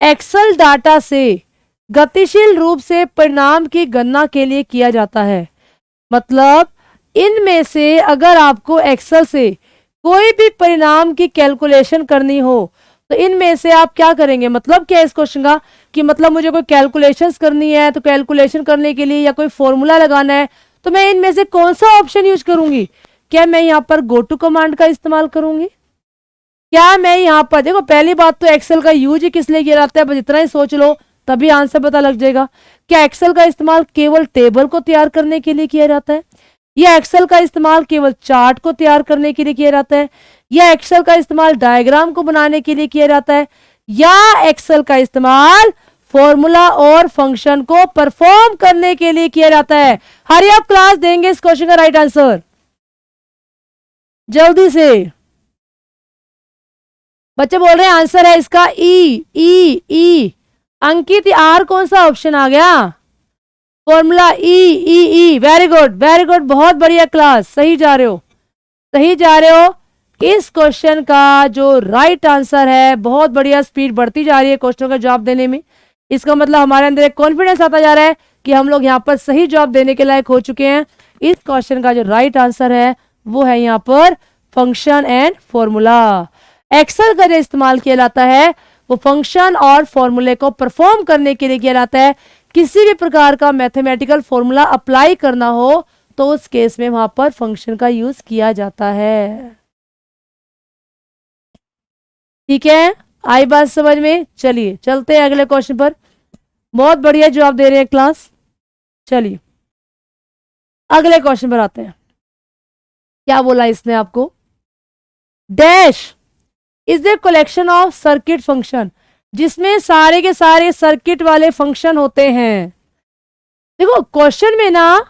एक्सेल डाटा से गतिशील रूप से परिणाम की गणना के लिए किया जाता है। मतलब इनमें से अगर आपको एक्सेल से कोई भी परिणाम की कैलकुलेशन करनी हो तो इनमें से आप क्या करेंगे। मतलब क्या है इस क्वेश्चन का कि मतलब मुझे कोई कैलकुलेशंस करनी है तो कैलकुलेशन करने के लिए या कोई फॉर्मूला लगाना है तो मैं इनमें से कौन सा ऑप्शन यूज करूंगी। क्या मैं यहाँ पर गो टू कमांड का इस्तेमाल करूंगी, क्या मैं यहाँ पर, देखो पहली बात तो एक्सेल का यूज ही किस लिए किया जाता है, बस इतना ही सोच लो तभी आंसर पता लग जाएगा। क्या एक्सेल का इस्तेमाल केवल टेबल को तैयार करने के लिए किया जाता है, या एक्सेल का इस्तेमाल केवल चार्ट को तैयार करने के लिए किया जाता है, या एक्सेल का इस्तेमाल डायग्राम को बनाने के लिए किया जाता है, या एक्सेल का इस्तेमाल फॉर्मूला और फंक्शन को परफॉर्म करने के लिए किया जाता है। हरी आप क्लास देंगे इस क्वेश्चन का राइट आंसर जल्दी से। बच्चे बोल रहे हैं आंसर है इसका ई ई ई। अंकित आर कौन सा ऑप्शन आ गया, फॉर्मूला ई ई ई। वेरी गुड वेरी गुड, बहुत बढ़िया क्लास, सही जा रहे हो सही जा रहे हो। इस क्वेश्चन का जो राइट आंसर है, बहुत बढ़िया, स्पीड बढ़ती जा रही है क्वेश्चन का जवाब देने में। इसका मतलब हमारे अंदर एक कॉन्फिडेंस आता जा रहा है कि हम लोग यहाँ पर सही जवाब देने के लायक हो चुके हैं। इस क्वेश्चन का जो राइट आंसर है वो है यहाँ पर फंक्शन एंड फॉर्मूला। एक्सेल का जो इस्तेमाल किया जाता है वो फंक्शन और फॉर्मूले को परफॉर्म करने के लिए किया जाता है। किसी भी प्रकार का मैथमेटिकल फॉर्मूला अप्लाई करना हो तो उस केस में वहां पर फंक्शन का यूज किया जाता है। ठीक है, आई बात समझ में। चलिए चलते हैं अगले क्वेश्चन पर। बहुत बढ़िया जवाब दे रहे हैं क्लास। चलिए अगले क्वेश्चन पर आते हैं। क्या बोला इसने आपको, dash is a collection of circuit function, जिसमें सारे के सारे सर्किट वाले फंक्शन होते हैं। देखो क्वेश्चन में ना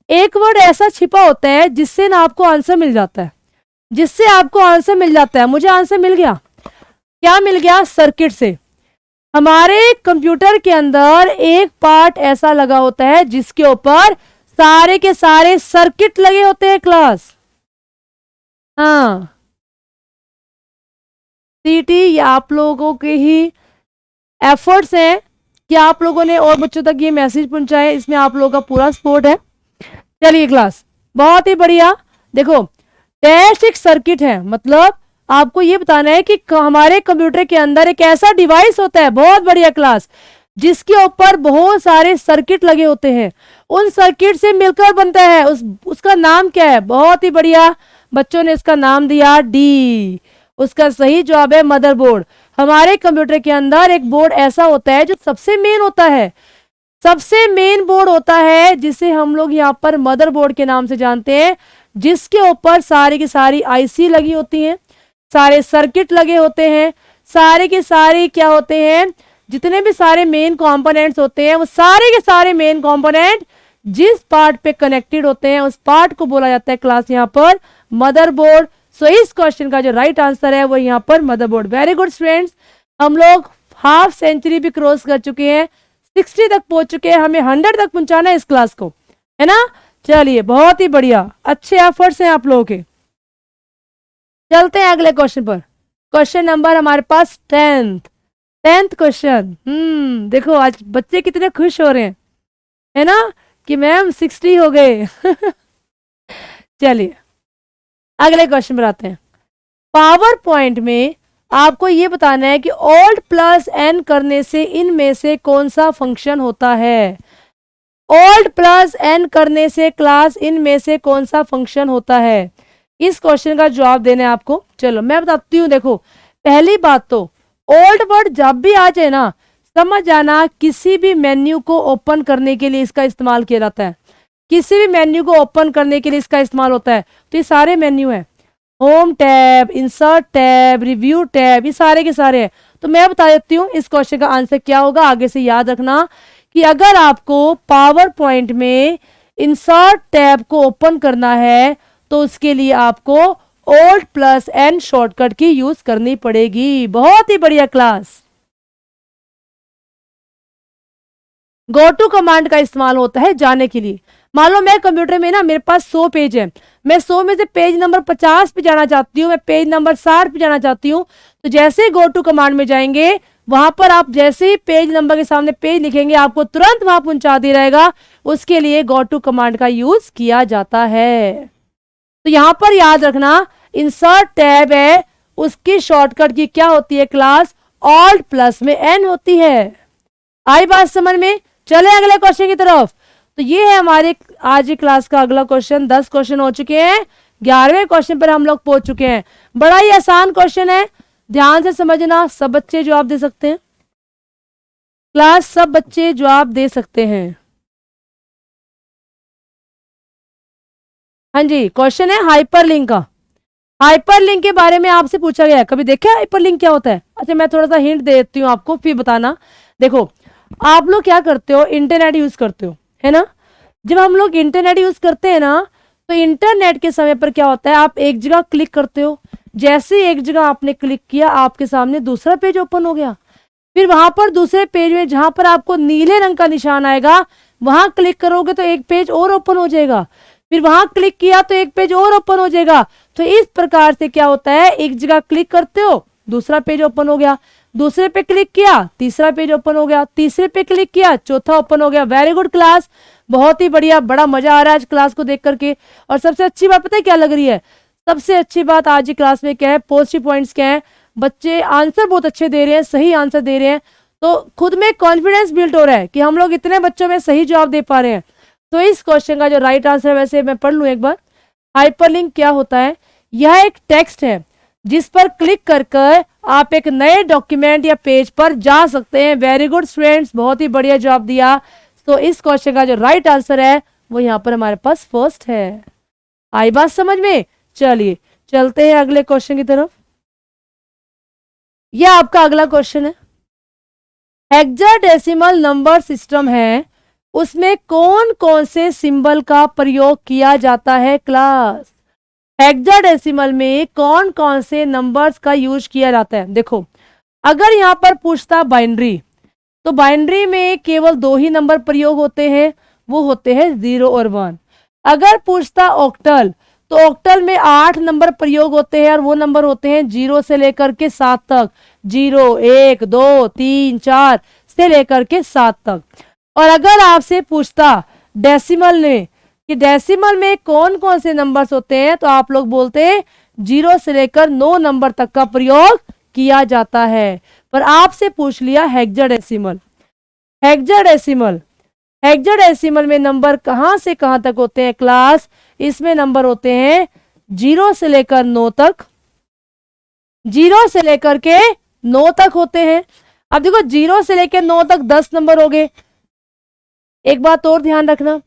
एक वर्ड ऐसा छिपा होता है जिससे ना आपको आंसर मिल जाता है, जिससे आपको आंसर मिल जाता है। मुझे आंसर मिल गया, क्या मिल गया, सर्किट से। हमारे कंप्यूटर के अंदर एक पार्ट ऐसा लगा होता है जिसके ऊपर सारे के सारे सर्किट लगे होते हैं क्लास। हाँ सीटी, ये आप लोगों के ही एफर्ट्स हैं कि आप लोगों ने और बच्चों तक ये मैसेज पहुंचाए, इसमें आप लोगों का पूरा सपोर्ट है। चलिए क्लास, बहुत ही बढ़िया। देखो डैश एक सर्किट है, मतलब आपको ये बताना है कि हमारे कंप्यूटर के अंदर एक ऐसा डिवाइस होता है, बहुत बढ़िया क्लास, जिसके ऊपर बहुत सारे सर्किट लगे होते हैं। उन सर्किट से मिलकर बनता है उसका नाम क्या है, बहुत ही बढ़िया, बच्चों ने इसका नाम दिया डी। उसका सही जवाब है मदरबोर्ड। हमारे कंप्यूटर के अंदर एक बोर्ड ऐसा होता है जो सबसे मेन होता है, सबसे मेन बोर्ड होता है जिसे हम लोग यहाँ पर मदरबोर्ड के नाम से जानते हैं, जिसके ऊपर सारी की सारी आईसी लगी होती हैं, सारे सर्किट लगे होते हैं, सारे के सारे क्या होते हैं, जितने भी सारे मेन कंपोनेंट्स होते हैं वो सारे के सारे मेन कंपोनेंट जिस पार्ट पे कनेक्टेड होते हैं उस पार्ट को बोला जाता है क्लास यहाँ पर मदरबोर्ड। सो इस क्वेश्चन का जो राइट आंसर है वो यहाँ पर मदरबोर्ड। वेरी गुड स्टूडेंट्स, हम लोग हाफ सेंचुरी भी क्रॉस कर चुके हैं, 60 तक पहुंच चुके हैं, हमें 100 तक पहुंचाना है इस क्लास को, है ना। चलिए बहुत ही बढ़िया, अच्छे एफर्ट्स हैं आप लोगों के। चलते हैं अगले क्वेश्चन पर। क्वेश्चन नंबर हमारे पास 10th क्वेश्चन। देखो आज बच्चे कितने खुश हो रहे हैं, है ना, कि मैम 60 हो गए। चलिए अगले क्वेश्चन पर आते हैं। पावर पॉइंट में आपको ये बताना है कि ओल्ड प्लस एन करने से इनमें से कौन सा फंक्शन होता है। ओल्ड प्लस एन करने से क्लास इनमें से कौन सा फंक्शन होता है। इस क्वेश्चन का जवाब देना है आपको। चलो मैं बताती हूँ। देखो पहली बात तो ओल्ड वर्ड जब भी आ जाए ना, समझ जाना किसी भी मेन्यू को ओपन करने के लिए इसका इस्तेमाल किया जाता है। किसी भी मेन्यू को ओपन करने के लिए इसका इस्तेमाल होता है। तो ये सारे मेन्यू हैं, home tab, insert tab, review tab, ये सारे के सारे हैं। तो मैं बता देती हूँ इस क्वेश्चन का आंसर क्या होगा। आगे से याद रखना कि अगर आपको पावर पॉइंट में इंसर्ट टैब को ओपन करना है तो उसके लिए आपको ओल्ड प्लस एन शॉर्टकट की यूज करनी पड़ेगी। बहुत ही बढ़िया क्लास। गो टू कमांड का इस्तेमाल होता है जाने के लिए। मान लो मैं कंप्यूटर में ना, मेरे पास 100 पेज है, मैं 100 में से पेज नंबर 50 पे जाना चाहती हूँ, मैं पेज नंबर 60 पे जाना चाहती हूँ। तो जैसे गो टू कमांड में जाएंगे, वहां पर आप जैसे ही पेज नंबर के सामने पेज लिखेंगे, आपको तुरंत वहां पहुंचा दिया जाएगा। उसके लिए गो टू कमांड का यूज किया जाता है। तो यहां पर याद रखना इंसर्ट टैब है, उसकी शॉर्टकट की क्या होती है क्लास, ऑल्ट प्लस में एन होती है। आई बात समझ में। चले अगले क्वेश्चन की तरफ। तो ये है हमारे आज की क्लास का अगला क्वेश्चन। 10 क्वेश्चन हो चुके हैं, 11वें क्वेश्चन पर हम लोग पहुंच चुके हैं। बड़ा ही आसान क्वेश्चन है, ध्यान से समझना। सब बच्चे जवाब दे सकते हैं क्लास, सब बच्चे जवाब दे सकते हैं। हाँ जी, क्वेश्चन है हाइपरलिंक का। हाइपरलिंक के बारे में आपसे पूछा गया है, कभी देखा हाइपरलिंक क्या होता है। अच्छा मैं थोड़ा सा हिंट दे देती हूँ आपको, फिर बताना। देखो आप लोग क्या करते हो, इंटरनेट यूज करते हो, है ना। जब हम लोग इंटरनेट यूज करते हैं ना, तो इंटरनेट के समय पर क्या होता है, आप एक जगह क्लिक करते हो, जैसे एक जगह आपने क्लिक किया आपके सामने दूसरा पेज ओपन हो गया। फिर वहां पर दूसरे पेज में जहां पर आपको नीले रंग का निशान आएगा, वहां क्लिक करोगे तो एक पेज और ओपन हो जाएगा। फिर वहां क्लिक किया तो एक पेज और ओपन हो जाएगा। तो इस प्रकार से क्या होता है, एक जगह क्लिक करते हो दूसरा पेज ओपन हो गया, दूसरे पे क्लिक किया तीसरा पेज ओपन हो गया, तीसरे पे क्लिक किया चौथा ओपन हो गया। वेरी गुड क्लास, बहुत ही बढ़िया, बड़ा मजा आ रहा है आज क्लास को देख करके। और सबसे अच्छी बात पता है क्या लग रही है, सबसे अच्छी बात आज की क्लास में क्या है, पॉजिटिव पॉइंट्स क्या है, बच्चे आंसर बहुत अच्छे दे रहे हैं, सही आंसर दे रहे हैं। तो खुद में कॉन्फिडेंस बिल्ड हो रहा है कि हम लोग इतने बच्चों में सही जवाब दे पा रहे हैं। तो इस क्वेश्चन का जो राइट आंसर, वैसे मैं पढ़ लूं एक बार। हाइपरलिंक क्या होता है, यह एक टेक्स्ट है जिस पर क्लिक कर कर आप एक नए डॉक्यूमेंट या पेज पर जा सकते हैं। वेरी गुड स्टूडेंट्स, बहुत ही बढ़िया जवाब दिया। तो इस क्वेश्चन का जो राइट आंसर है वो यहाँ पर हमारे पास फर्स्ट है। आई बात समझ में। चलिए चलते हैं अगले क्वेश्चन की तरफ। यह आपका अगला क्वेश्चन है। हेक्साडेसिमल नंबर सिस्टम है, उसमें कौन कौन से सिंबल का प्रयोग किया जाता है क्लास। हेक्साडेसिमल में कौन कौन से नंबर्स का यूज किया जाता है। देखो अगर यहाँ पर पूछता बाइनरी, तो बाइनरी में केवल 2 ही नंबर प्रयोग होते हैं, वो होते हैं 0 और 1। अगर पूछता ऑक्टल, तो ऑक्टल में 8 नंबर प्रयोग होते हैं और वो नंबर होते हैं 0 से लेकर के 7 तक। 0, 1, 2, 3, 4 से लेकर के 7 तक। और अगर आपसे पूछता डेसिमल में कि डेसिमल में कौन कौन से नंबर्स होते हैं, तो आप लोग बोलते हैं 0 से लेकर 9 नंबर तक का प्रयोग किया जाता है। पर आपसे पूछ लिया हेक्साडेसिमल। हेक्साडेसिमल, हेक्साडेसिमल में नंबर कहां से कहां तक होते हैं क्लास, इसमें नंबर होते हैं 0 से लेकर 9 तक। 0 से लेकर के 9 तक होते हैं। अब देखो 0 से लेकर 9 तक 10 नंबर हो गए। एक बात और ध्यान रखना,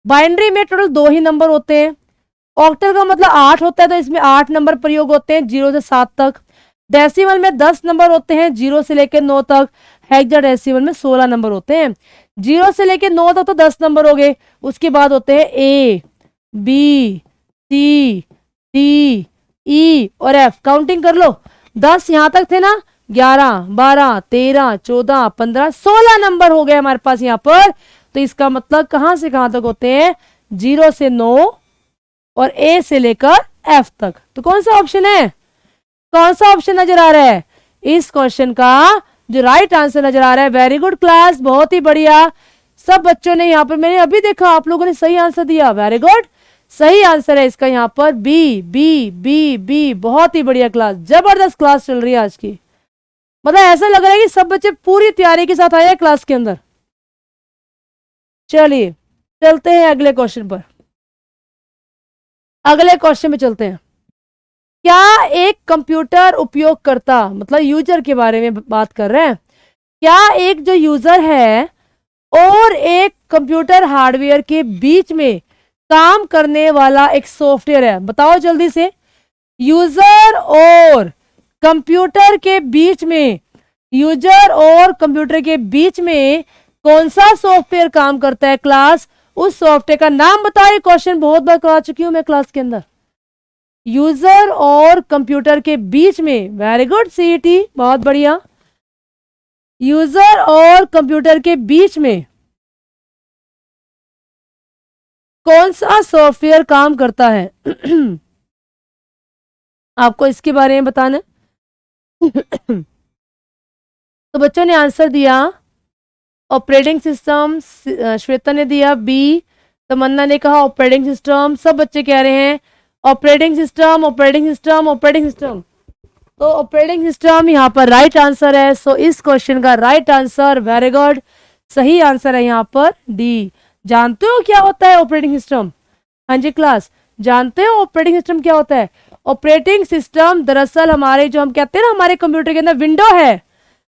बाइनरी में टोटल 2 ही नंबर होते हैं। ऑक्टल का मतलब 8 होता है, तो इसमें 8 नंबर प्रयोग होते हैं 0 से 7 तक। डेसिमल में 10 नंबर होते हैं 0 से लेकर 9 तक। हेक्साडेसिमल में 16 नंबर होते हैं। 0 से लेकर 9 तक तो 10 नंबर हो गए। उसके बाद होते हैं A, B, C, D, E और F। काउंटिंग कर लो, 10 यहां तक थे ना, 11, 12, 13, 14, 15, 16 नंबर हो गए हमारे पास यहाँ पर। तो इसका मतलब कहां से कहां तक होते हैं, 0 से 9 और A से लेकर F तक। तो कौन सा ऑप्शन है, कौन सा ऑप्शन नजर आ रहा है? इस क्वेश्चन का जो राइट आंसर नजर आ रहा है। वेरी गुड क्लास, बहुत ही बढ़िया। सब बच्चों ने यहाँ पर, मैंने अभी देखा आप लोगों ने सही आंसर दिया। वेरी गुड, सही आंसर है इसका यहाँ पर बी बी बी बी। बहुत ही बढ़िया क्लास, जबरदस्त क्लास चल रही है आज की। मतलब ऐसा लग रहा है कि सब बच्चे पूरी तैयारी के साथ आए हैं क्लास के अंदर। चलिए चलते हैं अगले क्वेश्चन पर। अगले क्वेश्चन में चलते हैं। क्या एक कंप्यूटर उपयोगकर्ता, मतलब यूजर के बारे में बात कर रहे हैं, क्या एक जो यूजर है और एक कंप्यूटर हार्डवेयर के बीच में काम करने वाला एक सॉफ्टवेयर है? बताओ जल्दी से। यूजर और कंप्यूटर के बीच में, यूजर और कंप्यूटर के बीच में कौन सा सॉफ्टवेयर काम करता है क्लास? उस सॉफ्टवेयर का नाम बताओ। क्वेश्चन बहुत बार करा चुकी हूं मैं क्लास के अंदर। यूजर और कंप्यूटर के बीच में, वेरी गुड सीईटी, बहुत बढ़िया। यूजर और कंप्यूटर के बीच में कौन सा सॉफ्टवेयर काम करता है? आपको इसके बारे में बताना। तो बच्चों ने आंसर दिया ऑपरेटिंग सिस्टम, श्वेता ने दिया बी, तमन्ना ने कहा ऑपरेटिंग सिस्टम। सब बच्चे कह रहे हैं operating system, operating system, operating system. तो ऑपरेटिंग सिस्टम यहाँ पर राइट आंसर है। सो इस क्वेश्चन का राइट आंसर, वेरी गुड, सही आंसर है यहाँ पर डी। जानते हो क्या होता है ऑपरेटिंग सिस्टम? हाँ जी क्लास, जानते हो ऑपरेटिंग सिस्टम क्या होता है? ऑपरेटिंग सिस्टम दरअसल हमारे, जो हम कहते हैं ना हमारे कंप्यूटर के अंदर विंडो है,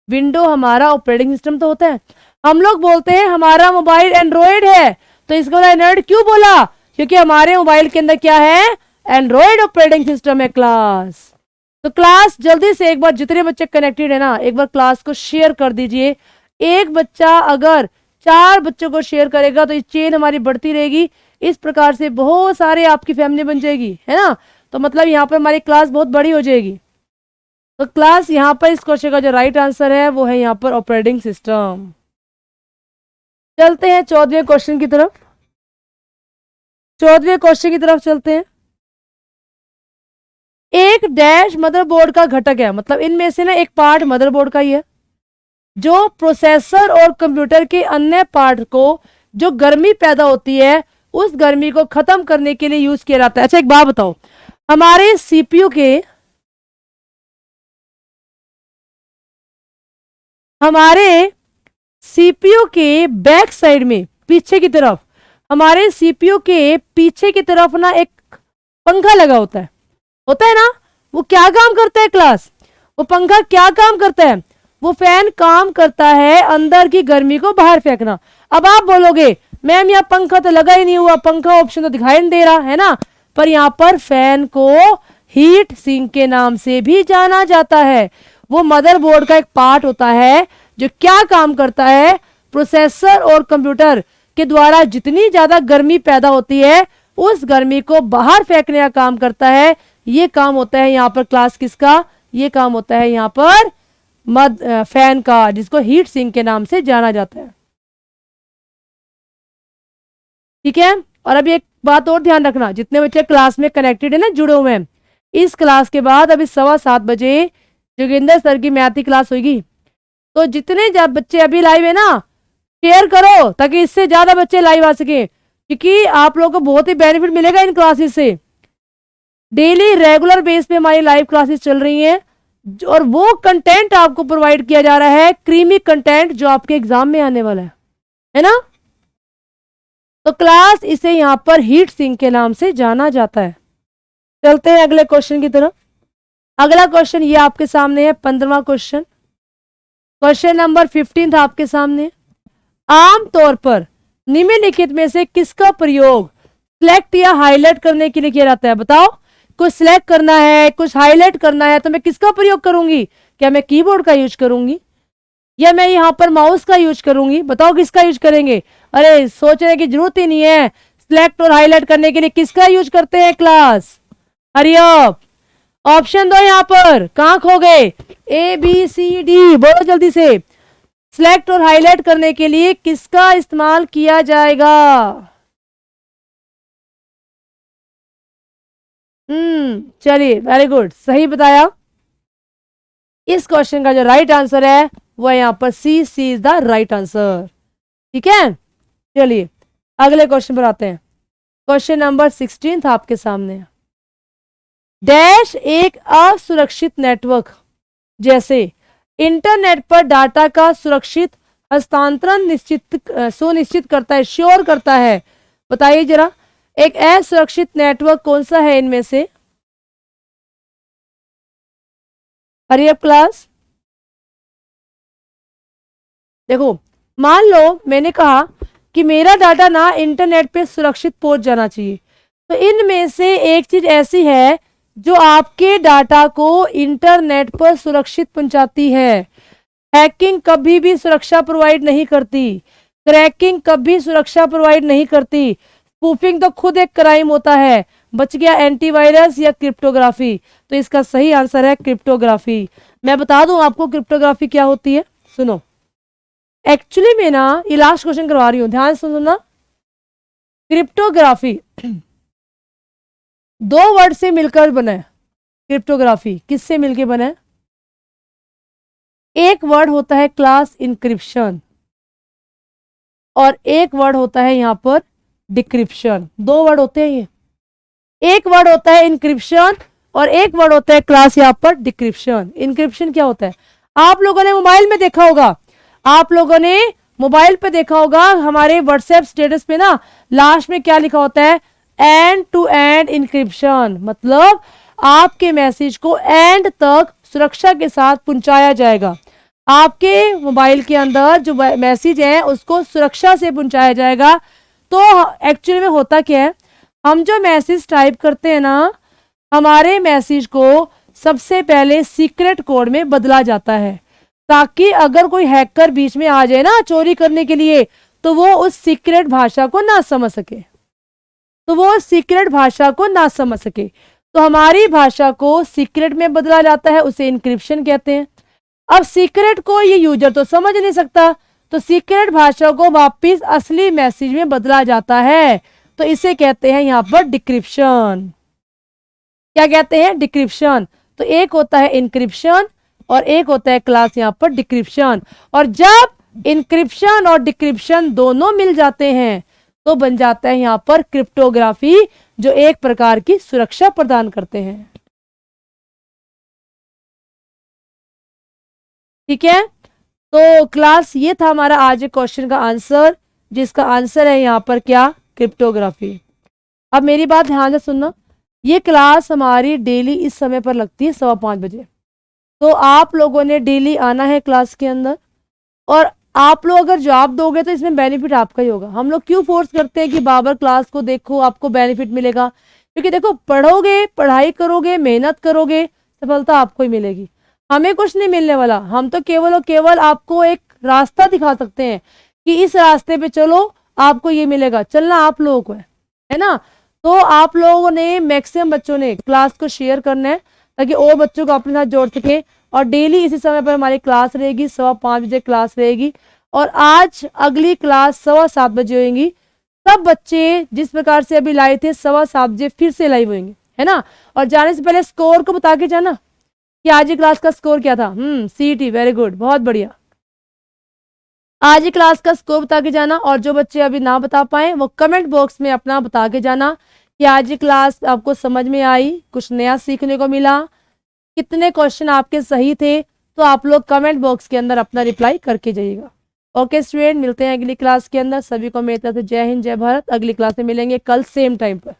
विंडो हमारा ऑपरेटिंग सिस्टम तो होता है। हम लोग बोलते हैं हमारा मोबाइल एंड्रॉयड है, तो इसको एंड्रॉयड क्यों बोला? क्योंकि हमारे मोबाइल के अंदर क्या है? एंड्रॉयड ऑपरेटिंग सिस्टम है क्लास। तो क्लास जल्दी से एक बार, जितने बच्चे कनेक्टेड है ना, एक बार क्लास को शेयर कर दीजिए। एक बच्चा अगर 4 बच्चों को शेयर करेगा तो ये चेन हमारी बढ़ती रहेगी। इस प्रकार से बहुत सारे आपकी फैमिली बन जाएगी, है ना। तो मतलब यहाँ पर हमारी क्लास बहुत बड़ी हो जाएगी। तो क्लास यहाँ पर इस क्वेश्चन का जो राइट आंसर है वो है यहाँ पर ऑपरेटिंग सिस्टम। चलते हैं 14वें क्वेश्चन की तरफ। 14वें क्वेश्चन की तरफ चलते हैं। एक डैश मदरबोर्ड का घटक है, मतलब इनमें से ना एक पार्ट मदरबोर्ड का ही है, जो प्रोसेसर और कंप्यूटर के अन्य पार्ट को जो गर्मी पैदा होती है उस गर्मी को खत्म करने के लिए यूज किया जाता है। अच्छा एक बात बताओ, हमारे सीपीयू के बैक साइड में, पीछे की तरफ, हमारे सीपीयू के पीछे की तरफ ना एक पंखा लगा होता है ना। वो क्या काम करता है क्लास? वो पंखा क्या काम करता है? वो फैन काम करता है अंदर की गर्मी को बाहर फेंकना। अब आप बोलोगे मैम यहाँ पंखा तो लगा ही नहीं हुआ, पंखा ऑप्शन तो दिखाई नहीं दे रहा है ना। पर यहाँ पर फैन को हीट सिंक के नाम से भी जाना जाता है। वो मदरबोर्ड का एक पार्ट होता है जो क्या काम करता है? प्रोसेसर और कंप्यूटर के द्वारा जितनी ज्यादा गर्मी पैदा होती है उस गर्मी को बाहर फेंकने का काम करता है। ये काम होता है यहाँ पर क्लास किसका? ये काम होता है यहाँ पर फैन का, जिसको हीट सिंक के नाम से जाना जाता है। ठीक है। और अभी एक बात और ध्यान रखना, जितने बच्चे क्लास में कनेक्टेड है ना, जुड़े हुए हैं, इस क्लास के बाद अभी 7:15 बजे जोगिंदर सर की मैथ की क्लास होगी। तो जितने बच्चे अभी लाइव है ना, शेयर करो ताकि इससे ज्यादा बच्चे लाइव आ सके, क्योंकि आप लोगों को बहुत ही बेनिफिट मिलेगा इन क्लासेस से। डेली रेगुलर बेस पे हमारी लाइव क्लासेस चल रही हैं और वो कंटेंट आपको प्रोवाइड किया जा रहा है, क्रीमी कंटेंट, जो आपके एग्जाम में आने वाला है ना। तो क्लास इसे यहां पर हीट सिंक के नाम से जाना जाता है। चलते हैं अगले क्वेश्चन की तरफ। अगला क्वेश्चन ये आपके सामने है, 15वां क्वेश्चन। क्वेश्चन नंबर 15 आपके सामने। आमतौर पर निम्नलिखित में से किसका प्रयोग सिलेक्ट या हाईलाइट करने के लिए किया जाता है? बताओ, कुछ सिलेक्ट करना है, कुछ हाईलाइट करना है, तो मैं किसका प्रयोग करूंगी? क्या मैं कीबोर्ड का यूज करूंगी या मैं यहाँ पर माउस का यूज करूंगी? बताओ किसका यूज करेंगे? अरे सोचने की जरूरत ही नहीं है, सिलेक्ट और हाईलाइट करने के लिए किसका यूज करते हैं क्लास? हरी अप, ऑप्शन दो यहाँ पर, कहां खो गए? ABCD, बोलो जल्दी से। सिलेक्ट और हाईलाइट करने के लिए किसका इस्तेमाल किया जाएगा? चलिए, वेरी गुड, सही बताया। इस क्वेश्चन का जो राइट आंसर है वो है यहाँ पर सी इज द राइट आंसर। ठीक है, चलिए अगले क्वेश्चन पर आते हैं। क्वेश्चन नंबर 16 था आपके सामने। डैश एक असुरक्षित नेटवर्क जैसे इंटरनेट पर डाटा का सुरक्षित हस्तांतरण सुनिश्चित करता है, श्योर करता है। बताइए जरा, एक असुरक्षित नेटवर्क कौन सा है इनमें से? Hurry up class. देखो, मान लो मैंने कहा कि मेरा डाटा ना इंटरनेट पे सुरक्षित पहुंच जाना चाहिए, तो इनमें से एक चीज ऐसी है जो आपके डाटा को इंटरनेट पर सुरक्षित पहुंचाती है। हैकिंग कभी भी सुरक्षा प्रोवाइड नहीं करती, क्रैकिंग कभी सुरक्षा प्रोवाइड नहीं करती, स्पूफिंग तो खुद एक क्राइम होता है। बच गया एंटीवायरस या क्रिप्टोग्राफी, तो इसका सही आंसर है क्रिप्टोग्राफी। मैं बता दूं आपको क्रिप्टोग्राफी क्या होती है, सुनो। एक्चुअली मैं ना ये लास्ट क्वेश्चन करवा रही हूं, ध्यान से सुनना। क्रिप्टोग्राफी दो वर्ड से मिलकर बना है। क्रिप्टोग्राफी किससे मिलकर बना है? एक वर्ड होता है क्लास इनक्रिप्शन और एक वर्ड होता है यहां पर डिक्रिप्शन। दो वर्ड होते हैं ये, एक वर्ड होता है इनक्रिप्शन और एक वर्ड होता है क्लास यहां पर डिक्रिप्शन। इनक्रिप्शन क्या होता है? आप लोगों ने मोबाइल में देखा होगा, आप लोगों ने मोबाइल पे देखा होगा, हमारे व्हाट्सएप स्टेटस पे ना लास्ट में क्या लिखा होता है? एंड टू एंड इनक्रिप्शन, मतलब आपके मैसेज को एंड तक सुरक्षा के साथ पहुंचाया जाएगा। आपके मोबाइल के अंदर जो मैसेज है उसको सुरक्षा से पहुंचाया जाएगा। तो एक्चुअली में होता क्या है, हम जो मैसेज टाइप करते हैं ना, हमारे मैसेज को सबसे पहले सीक्रेट कोड में बदला जाता है, ताकि अगर कोई हैकर बीच में आ जाए ना चोरी करने के लिए, तो वो उस सीक्रेट भाषा को ना समझ सके, तो हमारी भाषा को सीक्रेट में बदला जाता है, उसे इनक्रिप्शन कहते हैं। अब सीक्रेट को ये यूजर तो समझ नहीं सकता, तो सीक्रेट भाषा को वापस असली मैसेज में बदला जाता है, तो इसे कहते हैं यहां पर डिक्रिप्शन। क्या कहते हैं? डिक्रिप्शन। तो एक होता है इनक्रिप्शन और एक होता है क्लास यहां पर डिक्रिप्शन। और जब इनक्रिप्शन और डिक्रिप्शन दोनों मिल जाते हैं तो बन जाता है यहां पर क्रिप्टोग्राफी, जो एक प्रकार की सुरक्षा प्रदान करते हैं। ठीक है, तो क्लास ये था हमारा आज क्वेश्चन का आंसर, जिसका आंसर है यहां पर क्या? क्रिप्टोग्राफी। अब मेरी बात ध्यान से सुनना, ये क्लास हमारी डेली इस समय पर लगती है 5:15 बजे। तो आप लोगों ने डेली आना है क्लास के अंदर, और आप लोग अगर जवाब दोगे तो इसमें बेनिफिट आपका ही होगा। हम लोग क्यों फोर्स करते हैं कि बाबर क्लास को देखो, आपको बेनिफिट मिलेगा? क्योंकि देखो, पढ़ोगे, पढ़ाई करोगे, मेहनत करोगे, सफलता आपको ही मिलेगी, हमें कुछ नहीं मिलने वाला। हम तो केवल और केवल आपको एक रास्ता दिखा सकते हैं कि इस रास्ते पे चलो, आपको ये मिलेगा। चलना आप लोगों को है ना। तो आप लोगों ने, मैक्सिमम बच्चों ने क्लास को शेयर करना है, ताकि और बच्चों को अपने साथ जोड़ सके। और डेली इसी समय पर हमारी क्लास रहेगी, 5:15 बजे क्लास रहेगी, और आज अगली क्लास 7:15 बजे होगी। सब बच्चे जिस प्रकार से अभी लाए थे 7:15 बजे फिर से लाइव होंगे, है ना। और जाने से पहले स्कोर को बता के जाना कि आज की क्लास का स्कोर क्या था। CET, वेरी गुड, बहुत बढ़िया। आज की क्लास का स्कोर बता के जाना, और जो बच्चे अभी ना बता पाए वो कमेंट बॉक्स में अपना बता के जाना कि आज की क्लास आपको समझ में आई, कुछ नया सीखने को मिला, कितने क्वेश्चन आपके सही थे। तो आप लोग कमेंट बॉक्स के अंदर अपना रिप्लाई करके जाइएगा। ओके स्टूडेंट, मिलते हैं अगली क्लास के अंदर। सभी को मेरी तरफ से जय हिंद, जय भारत। अगली क्लास में मिलेंगे कल सेम टाइम पर।